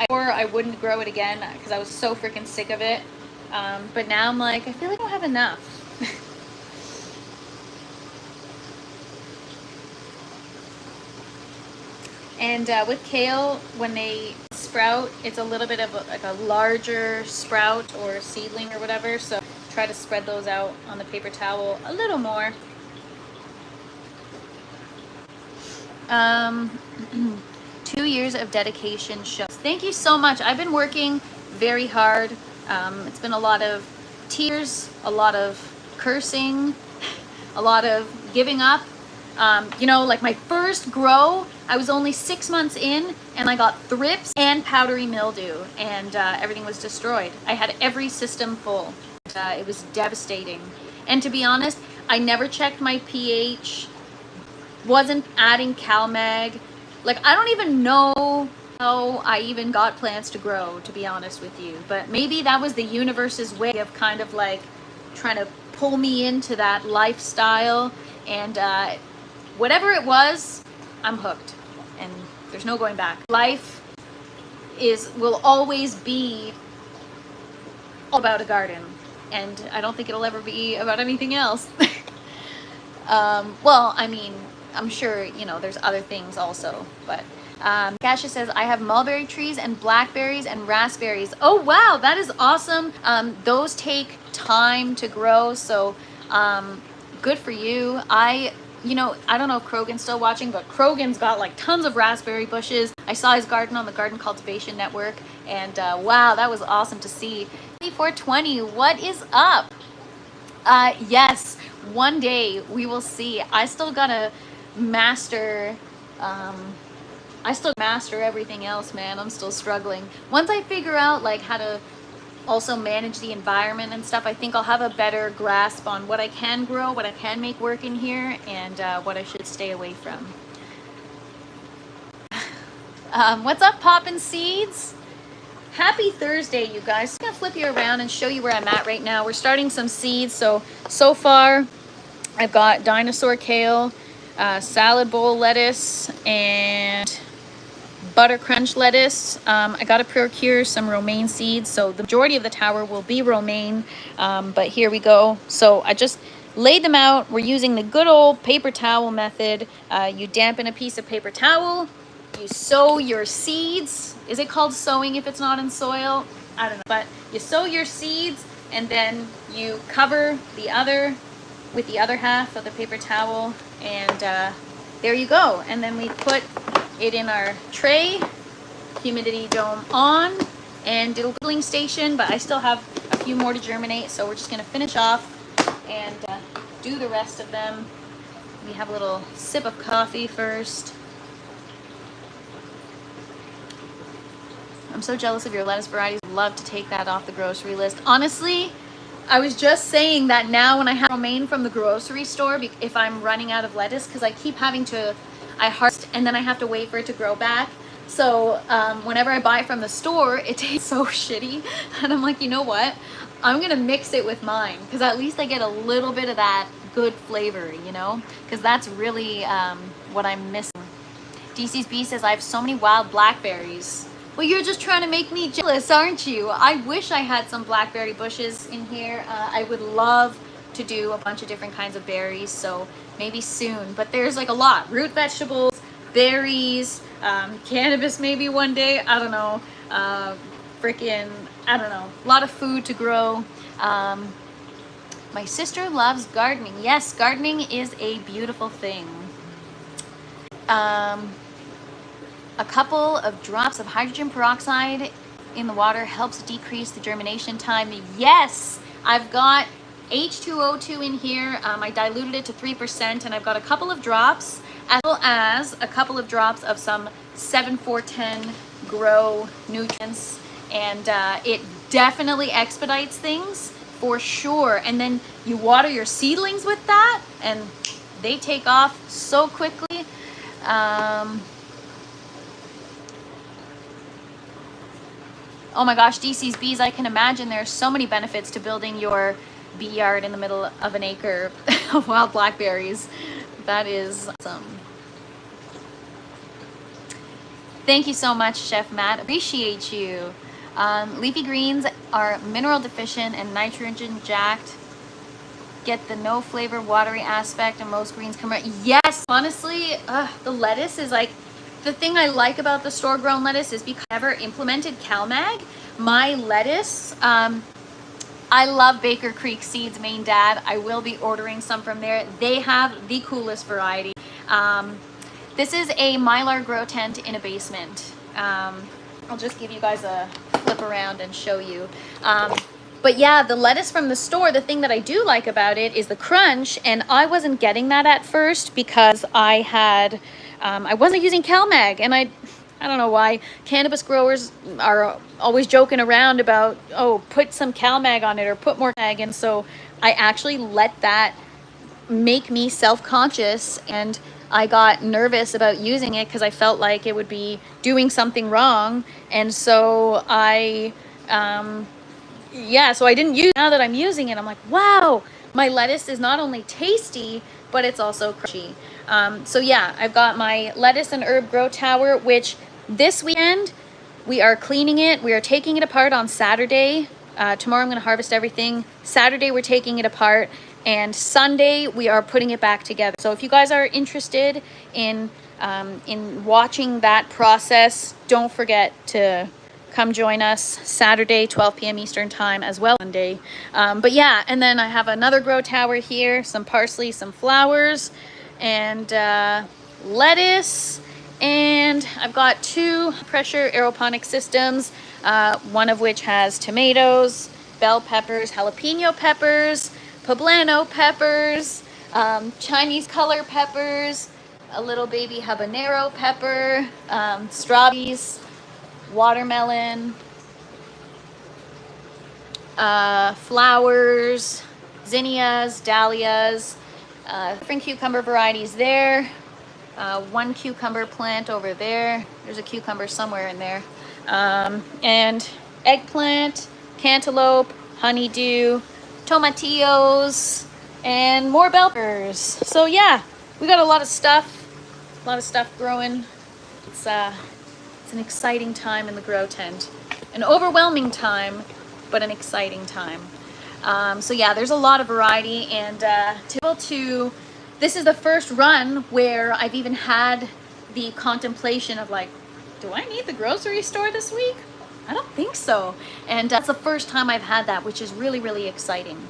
I wouldn't grow it again because I was so freaking sick of it. But now I'm like, I feel like I don't have enough. And with kale, when they sprout, it's a little bit of like a larger sprout or seedling or whatever. So try to spread those out on the paper towel a little more. 2 years of dedication shows. Thank you so much. I've been working very hard. It's been a lot of tears, a lot of cursing, a lot of giving up. You know, like my first grow, I was only 6 months in and I got thrips and powdery mildew, and everything was destroyed. I had every system full. It was devastating. And to be honest, I never checked my pH, wasn't adding CalMag. Like, I don't even know how I even got plants to grow, to be honest with you. But maybe that was the universe's way of kind of like trying to pull me into that lifestyle. And whatever it was, I'm hooked. And there's no going back. Life will always be all about a garden. And I don't think it'll ever be about anything else. Well, I mean, I'm sure, you know, there's other things also, but Gasha says, I have mulberry trees and blackberries and raspberries. Oh, wow, that is awesome. Those take time to grow, so good for you. You know, I don't know if Krogan's still watching, but Krogan's got like tons of raspberry bushes. I saw his garden on the Garden Cultivation Network, and wow, that was awesome to see. 420, what is up? Yes, one day we will see. I still gotta master everything else, man. I'm still struggling. Once I figure out like how to also manage the environment and stuff, I think I'll have a better grasp on what I can grow, what I can make work in here, and what I should stay away from. What's up, Poppin' Seeds? Happy Thursday, you guys. I'm gonna flip you around and show you where I'm at right now. We're starting some seeds. So far, I've got dinosaur kale, salad bowl lettuce, and butter crunch lettuce. I gotta procure some romaine seeds, so the majority of the tower will be romaine, but here we go. So I just laid them out. We're using the good old paper towel method. You dampen a piece of paper towel, you sow your seeds. Is it called sowing if it's not in soil? I don't know, but you sow your seeds and then you cover the other with the other half of the paper towel, and there you go. And then we put it in our tray, humidity dome on, and it'll cooling station, but I still have a few more to germinate, so we're just gonna finish off and do the rest of them. We have a little sip of coffee first. I'm so jealous of your lettuce varieties. I'd love to take that off the grocery list. Honestly, I was just saying that now when I have romaine from the grocery store, if I'm running out of lettuce, because I keep having to, I harvest and then I have to wait for it to grow back. So whenever I buy from the store, it tastes so shitty. And I'm like, you know what? I'm gonna mix it with mine, because at least I get a little bit of that good flavor, you know? Because that's really what I'm missing. DC's B says, I have so many wild blackberries. Well, you're just trying to make me jealous, aren't you? I wish I had some blackberry bushes in here. I would love to do a bunch of different kinds of berries, so maybe soon. But there's like a lot. Root vegetables, berries, cannabis maybe one day. I don't know. I don't know. A lot of food to grow. My sister loves gardening. Yes, gardening is a beautiful thing. A couple of drops of hydrogen peroxide in the water helps decrease the germination time. Yes, I've got H2O2 in here. I diluted it to 3%, and I've got a couple of drops, as well as a couple of drops of some 7-4-10 Grow nutrients, and it definitely expedites things for sure. And then you water your seedlings with that, and they take off so quickly. Oh my gosh, DC's bees, I can imagine there's so many benefits to building your bee yard in the middle of an acre of wild blackberries. That is awesome. Thank you so much, Chef Matt. Appreciate you. Leafy greens are mineral deficient and nitrogen jacked. Get the no flavor, watery aspect, and most greens come right. Yes, honestly, the lettuce is like, the thing I like about the store-grown lettuce is because I never implemented CalMag. My lettuce, I love Baker Creek Seeds, Maine Dad. I will be ordering some from there. They have the coolest variety. This is a Mylar grow tent in a basement. I'll just give you guys a flip around and show you. But yeah, the lettuce from the store, the thing that I do like about it is the crunch, and I wasn't getting that at first because I had, I wasn't using CalMag, and I don't know why. Cannabis growers are always joking around about, oh, put some CalMag on it or put more mag, and so I actually let that make me self-conscious, and I got nervous about using it because I felt like it would be doing something wrong, and so so I didn't use it. Now that I'm using it, I'm like, wow, my lettuce is not only tasty, but it's also crunchy. So yeah, I've got my lettuce and herb grow tower, which this weekend we are cleaning it. We are taking it apart on Saturday. Tomorrow I'm going to harvest everything. Saturday we're taking it apart, and Sunday we are putting it back together. So if you guys are interested in watching that process, don't forget to come join us Saturday, 12 p.m. Eastern time, as well Monday. But yeah, and then I have another grow tower here, some parsley, some flowers, and lettuce. And I've got 2 pressure aeroponic systems, one of which has tomatoes, bell peppers, jalapeno peppers, poblano peppers, Chinese color peppers, a little baby habanero pepper, strawberries, watermelon, flowers, zinnias, dahlias, different cucumber varieties there. One cucumber plant over there. There's a cucumber somewhere in there. And eggplant, cantaloupe, honeydew, tomatillos, and more bell peppers. So yeah, we got a lot of stuff growing. It's an exciting time in the grow tent. An overwhelming time, but an exciting time. So yeah, there's a lot of variety, and this is the first run where I've even had the contemplation of like, do I need the grocery store this week? I don't think so. And that's the first time I've had that, which is really, really exciting.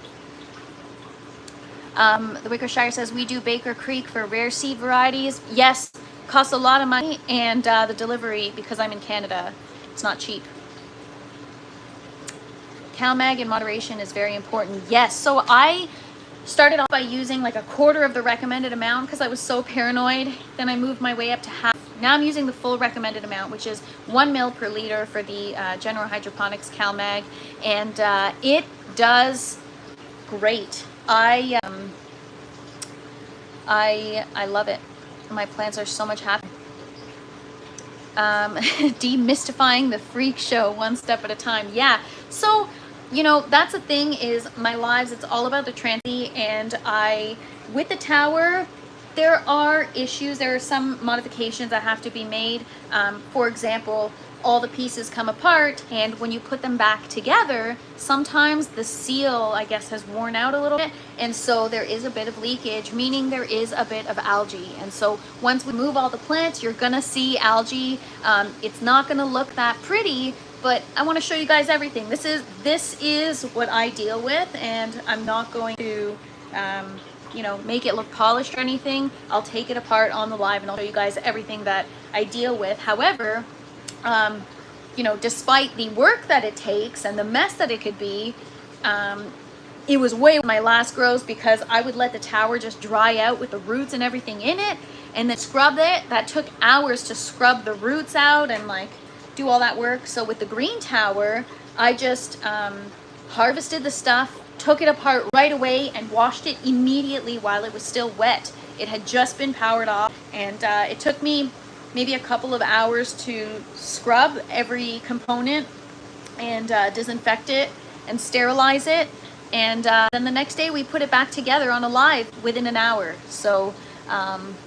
The Wickershire says, we do Baker Creek for rare seed varieties. Yes, costs a lot of money, and the delivery, because I'm in Canada, it's not cheap. CalMag in moderation is very important. Yes, so I started off by using like a quarter of the recommended amount because I was so paranoid. Then I moved my way up to half. Now I'm using the full recommended amount, which is 1 ml per liter for the General Hydroponics CalMag, and it does great. I love it. My plants are so much happier. Demystifying the freak show one step at a time. Yeah, so you know, that's the thing, is my lives, it's all about the transy, and with the tower, there are issues. There are some modifications that have to be made. For example, all the pieces come apart, and when you put them back together, sometimes the seal, I guess, has worn out a little bit, and so there is a bit of leakage, meaning there is a bit of algae. And so once we move all the plants, you're gonna see algae. It's not gonna look that pretty, but I want to show you guys everything. This is what I deal with, and I'm not going to you know, make it look polished or anything. I'll take it apart on the live and I'll show you guys everything that I deal with. However, you know, despite the work that it takes and the mess that it could be, it was way my last grows, because I would let the tower just dry out with the roots and everything in it, and then scrub it. That took hours to scrub the roots out and like do all that work. So with the green tower, I just harvested the stuff, took it apart right away, and washed it immediately while it was still wet. It had just been powered off, and it took me maybe a couple of hours to scrub every component and disinfect it and sterilize it. And then the next day we put it back together on a live within an hour. So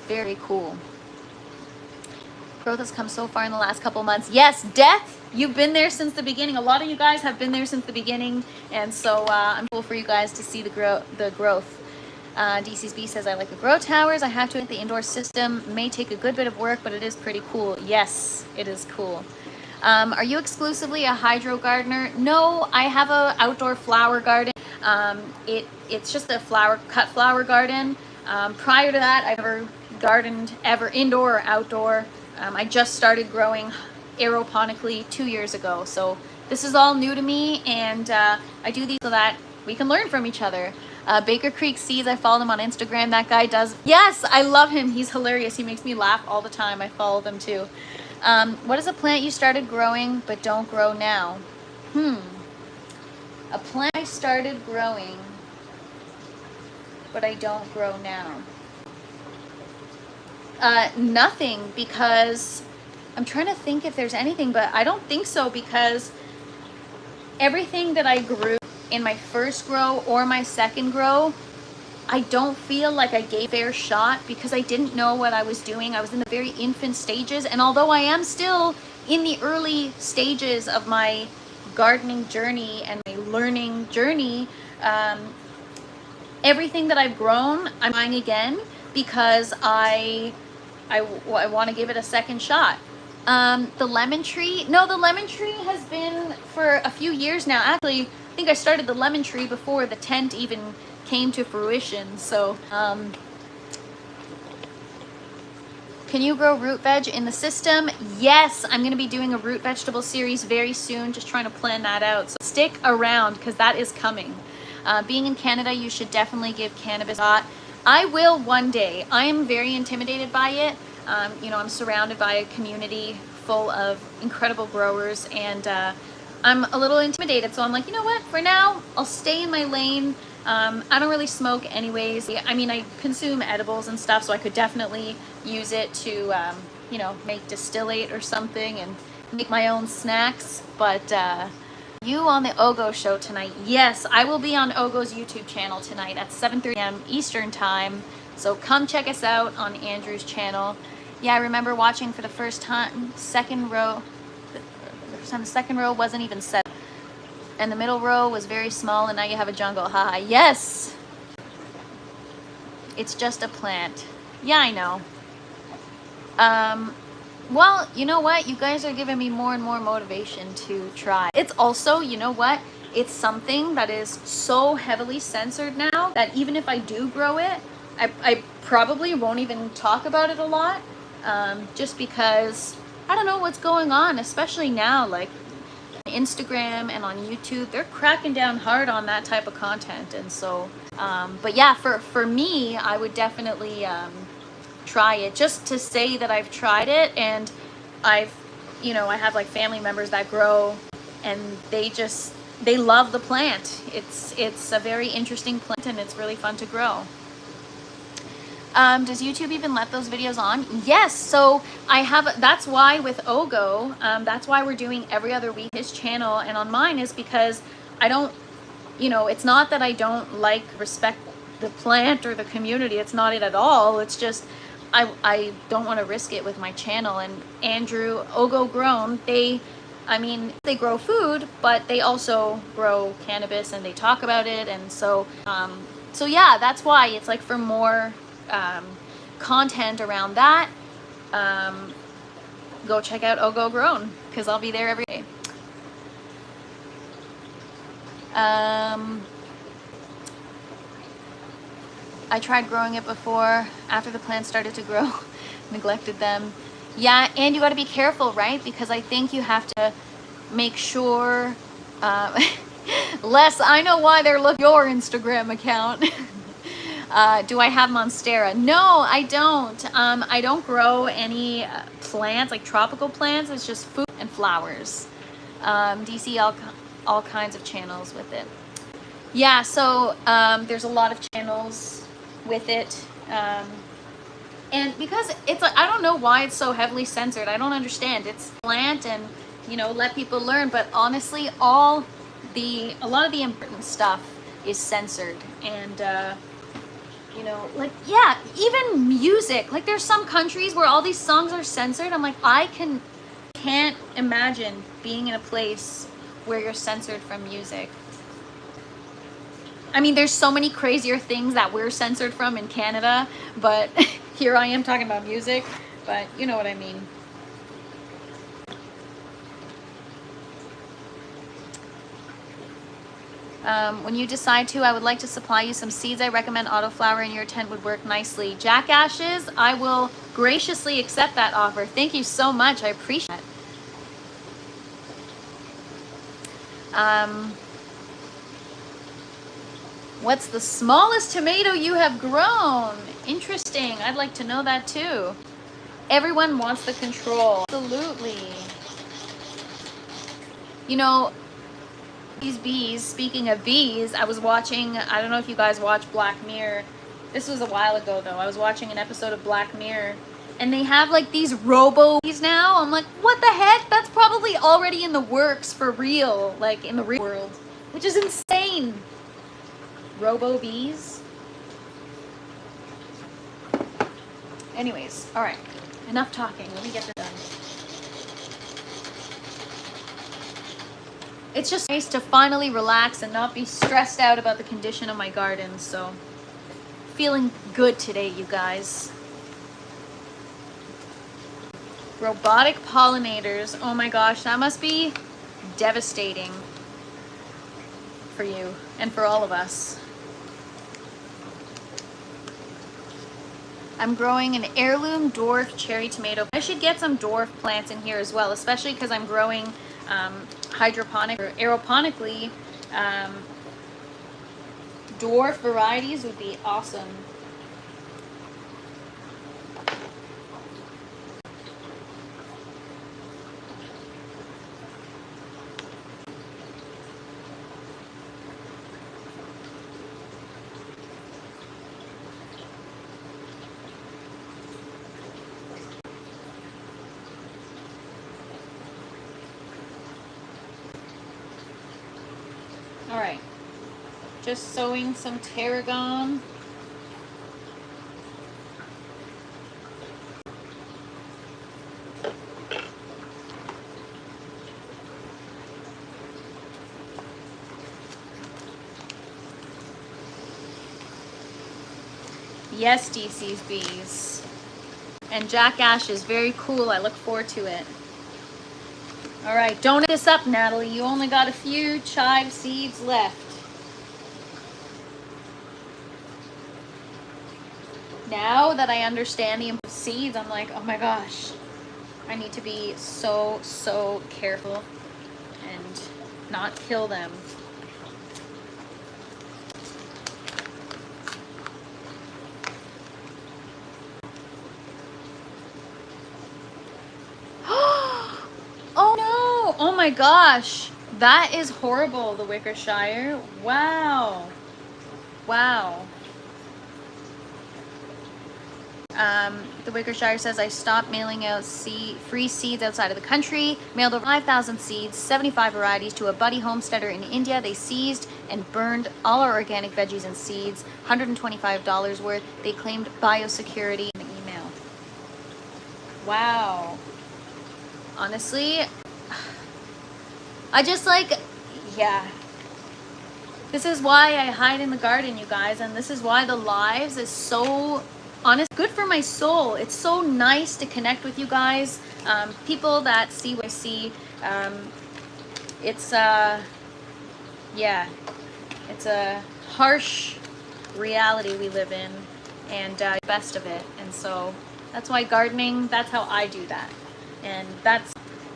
very cool. Growth has come so far in the last couple months. Yes, Death, you've been there since the beginning. A lot of you guys have been there since the beginning, and so I'm cool for you guys to see the growth. DC's B says, I like the grow towers. I have to admit, the indoor system may take a good bit of work, but it is pretty cool. Yes, it is cool. Are you exclusively a hydro gardener? No, I have a outdoor flower garden. It's just a cut flower garden. Prior to that, I've never gardened ever indoor or outdoor. I just started growing aeroponically 2 years ago, so this is all new to me, and I do these so that we can learn from each other. Baker Creek Seeds, I follow him on Instagram. That guy does, yes, I love him. He's hilarious. He makes me laugh all the time. I follow them too. What is a plant you started growing but don't grow now? A plant I started growing but I don't grow now. Nothing, because I'm trying to think if there's anything, but I don't think so, because everything that I grew in my first grow or my second grow, I don't feel like I gave a fair shot, because I didn't know what I was doing. I was in the very infant stages, and although I am still in the early stages of my gardening journey and my learning journey, everything that I've grown, I'm buying again, because I want to give it a second shot. The lemon tree, no, the lemon tree has been for a few years now. Actually, I think I started the lemon tree before the tent even came to fruition. So, can you grow root veg in the system? Yes, I'm going to be doing a root vegetable series very soon, just trying to plan that out. So stick around, because that is coming. Being in Canada, you should definitely give cannabis a shot. I will one day. I am very intimidated by it. You know, I'm surrounded by a community full of incredible growers, and I'm a little intimidated. So I'm like, you know what? For now, I'll stay in my lane. I don't really smoke anyways. I mean, I consume edibles and stuff, so I could definitely use it to, you know, make distillate or something and make my own snacks. But you on the Ogo show tonight? Yes, I will be on Ogo's YouTube channel tonight at 7:30 p.m. Eastern time. So come check us out on Andrew's channel. Yeah, I remember watching for the first time, second row. The second row wasn't even set, and the middle row was very small, and now you have a jungle. Haha. Yes, it's just a plant. Yeah, I know. Well, you know what? You guys are giving me more and more motivation to try. It's also, you know what? It's something that is so heavily censored now that even if I do grow it, I probably won't even talk about it a lot, just because I don't know what's going on, especially now, like Instagram and on YouTube, they're cracking down hard on that type of content. And so, but yeah, for me, I would definitely try it, just to say that I've tried it. And I've, you know, I have like family members that grow, and they love the plant. It's a very interesting plant, and it's really fun to grow. Does YouTube even let those videos on? Yes. So I have, that's why with Ogo, that's why we're doing every other week his channel, and on mine is because I don't, you know, it's not that I don't like, respect the plant or the community. It's not it at all. It's just, I don't want to risk it with my channel. And Andrew, Ogo Grown, they grow food, but they also grow cannabis, and they talk about it. And so, so yeah, that's why it's like for more content around that, go check out Ogo Grown, because I'll be there every day. I tried growing it before. After the plants started to grow, neglected them. Yeah, and you got to be careful, right? Because I think you have to make sure. Les, I know why they're looking at your Instagram account. Do I have Monstera? No, I don't. I don't grow any plants, like tropical plants. It's just food and flowers. DC all kinds of channels with it. Yeah, so there's a lot of channels with it. And because it's like, I don't know why it's so heavily censored. I don't understand. It's plant, and, you know, let people learn. But honestly, a lot of the important stuff is censored. And, you know, like, yeah, even music. Like, there's some countries where all these songs are censored. I'm like, I can't imagine being in a place where you're censored from music. I mean, there's so many crazier things that we're censored from in Canada, but here I am talking about music, but you know what I mean. When you decide to, I would like to supply you some seeds. I recommend autoflower in your tent would work nicely. Jack Ashes, I will graciously accept that offer. Thank you so much. I appreciate it. What's the smallest tomato you have grown? Interesting. I'd like to know that too. Everyone wants the control. Absolutely. You know, these bees, speaking of bees, I was watching, I don't know if you guys watch Black Mirror. This was a while ago though. I was watching an episode of Black Mirror, and they have like these robo bees now. I'm like, what the heck? That's probably already in the works for real, like in the real world, which is insane. Robo bees. Anyways, all right, enough talking. Let me get this done. It's just nice to finally relax and not be stressed out about the condition of my garden. So, feeling good today, you guys. Robotic pollinators. Oh my gosh, that must be devastating for you and for all of us. I'm growing an heirloom dwarf cherry tomato. I should get some dwarf plants in here as well, especially because I'm growing hydroponic or aeroponically. Dwarf varieties would be awesome. Just sowing some tarragon. Yes, DC's bees. And Jack Ash is very cool. I look forward to it. All right, don't eat this up, Natalie. You only got a few chive seeds left. Now that I understand the importance of seeds, I'm like, oh my gosh, I need to be so careful and not kill them. Oh no! Oh my gosh! That is horrible, the Wickershire. Wow. Wow. The Wickershire says, I stopped mailing out free seeds outside of the country. Mailed over 5,000 seeds, 75 varieties to a buddy homesteader in India. They seized and burned all our organic veggies and seeds, $125 worth. They claimed biosecurity in the email. Wow. Honestly, I just like, yeah. This is why I hide in the garden, you guys, and this is why the lives is so honest, good for my soul. It's so nice to connect with you guys, people that see what I see. It's yeah, it's a harsh reality we live in, and best of it. And so that's why gardening, that's how I do that. And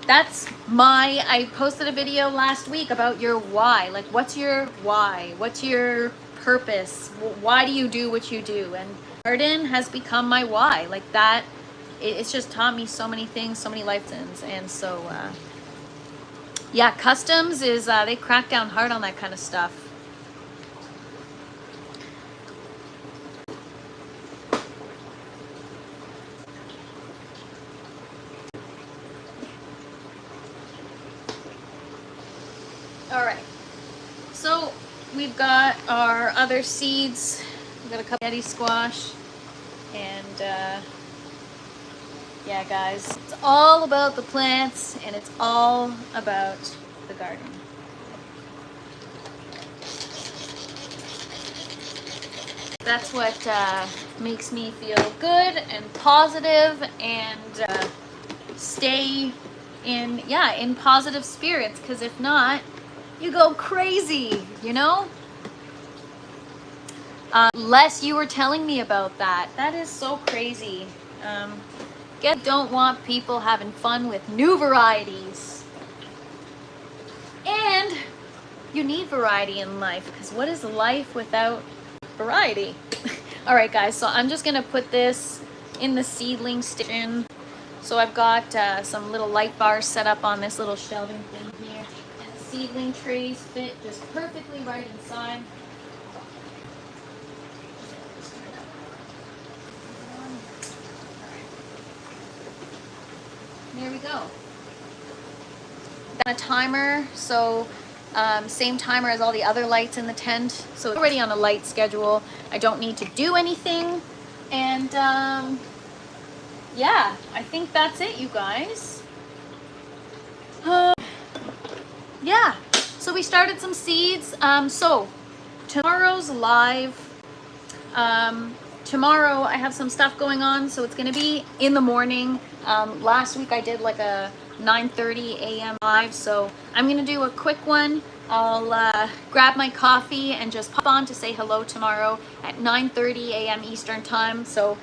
that's my, I posted a video last week about your why. Like, what's your why? What's your purpose? Why do you do what you do? And garden has become my why. Like that, it's just taught me so many things, so many life lessons. And so yeah, customs is they crack down hard on that kind of stuff. All right, so we've got our other seeds. We've got a couple Yeti squash, and yeah, guys, it's all about the plants, and it's all about the garden. That's what makes me feel good and positive, and stay in, yeah, in positive spirits, because if not, you go crazy, you know? Les, you were telling me about that. That is so crazy. Don't want people having fun with new varieties. And you need variety in life, because what is life without variety? All right, guys, so I'm just gonna put this in the seedling station. So I've got some little light bars set up on this little shelving thing here. And the seedling trays fit just perfectly right inside. There we go. Got a timer, so same timer as all the other lights in the tent. So it's already on a light schedule. I don't need to do anything. And yeah, I think that's it, you guys. Yeah, so we started some seeds. So tomorrow's live. Tomorrow I have some stuff going on, so it's gonna be in the morning. Last week I did like a 9:30 a.m. live, so I'm gonna do a quick one. I'll grab my coffee and just pop on to say hello tomorrow at 9:30 a.m. Eastern time. So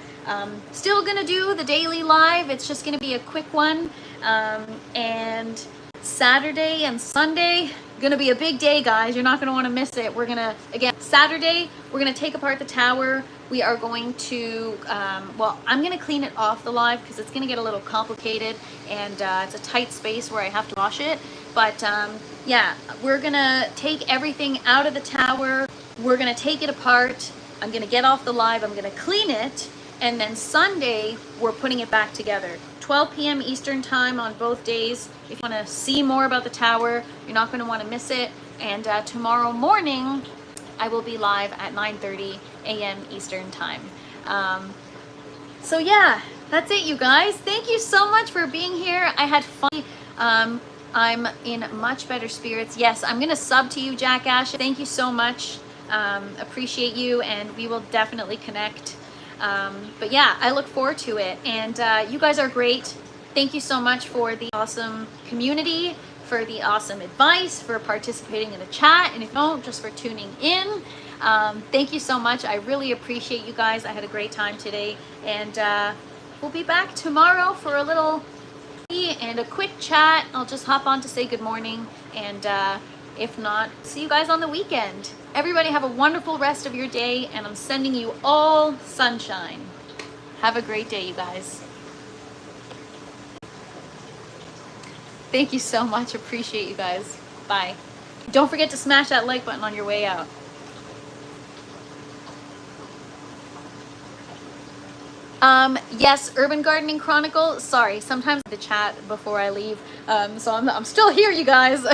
still gonna do the daily live. It's just gonna be a quick one. And Saturday and Sunday, gonna be a big day, guys. You're not gonna want to miss it. We're gonna, again, Saturday, we're gonna take apart the tower. We are going to, well, I'm gonna clean it off the live because it's gonna get a little complicated, and it's a tight space where I have to wash it. But yeah, we're gonna take everything out of the tower. We're gonna take it apart. I'm gonna get off the live. I'm gonna clean it, and then Sunday we're putting it back together. 12 p.m. Eastern time on both days. If you want to see more about the tower, you're not going to want to miss it. And tomorrow morning, I will be live at 9:30 a.m. Eastern time. So yeah, that's it, you guys. Thank you so much for being here. I had fun. I'm in much better spirits. Yes, I'm gonna sub to you, Jack Ash. Thank you so much. Appreciate you, and we will definitely connect. But yeah, I look forward to it. And you guys are great. Thank you so much for the awesome community, for the awesome advice, for participating in the chat, and if you don't, just for tuning in. Thank you so much. I really appreciate you guys. I had a great time today, and we'll be back tomorrow for a little and a quick chat. I'll just hop on to say good morning, and if not, see you guys on the weekend. Everybody have a wonderful rest of your day, and I'm sending you all sunshine. Have a great day, you guys. Thank you so much. Appreciate you guys. Bye. Don't forget to smash that like button on your way out. Yes, Urban Gardening Chronicle. Sorry, sometimes the chat before I leave. So I'm still here, you guys.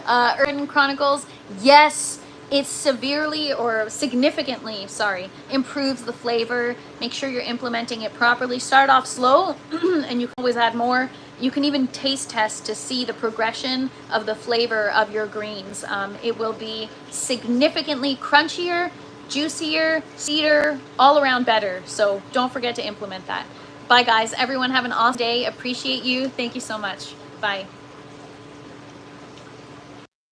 Urban Chronicles. Yes, it severely or significantly, improves the flavor. Make sure you're implementing it properly. Start off slow, and you can always add more. You can even taste test to see the progression of the flavor of your greens. It will be significantly crunchier, juicier, sweeter, all around better. So don't forget to implement that. Bye guys. Everyone have an awesome day. Appreciate you. Thank you so much. Bye.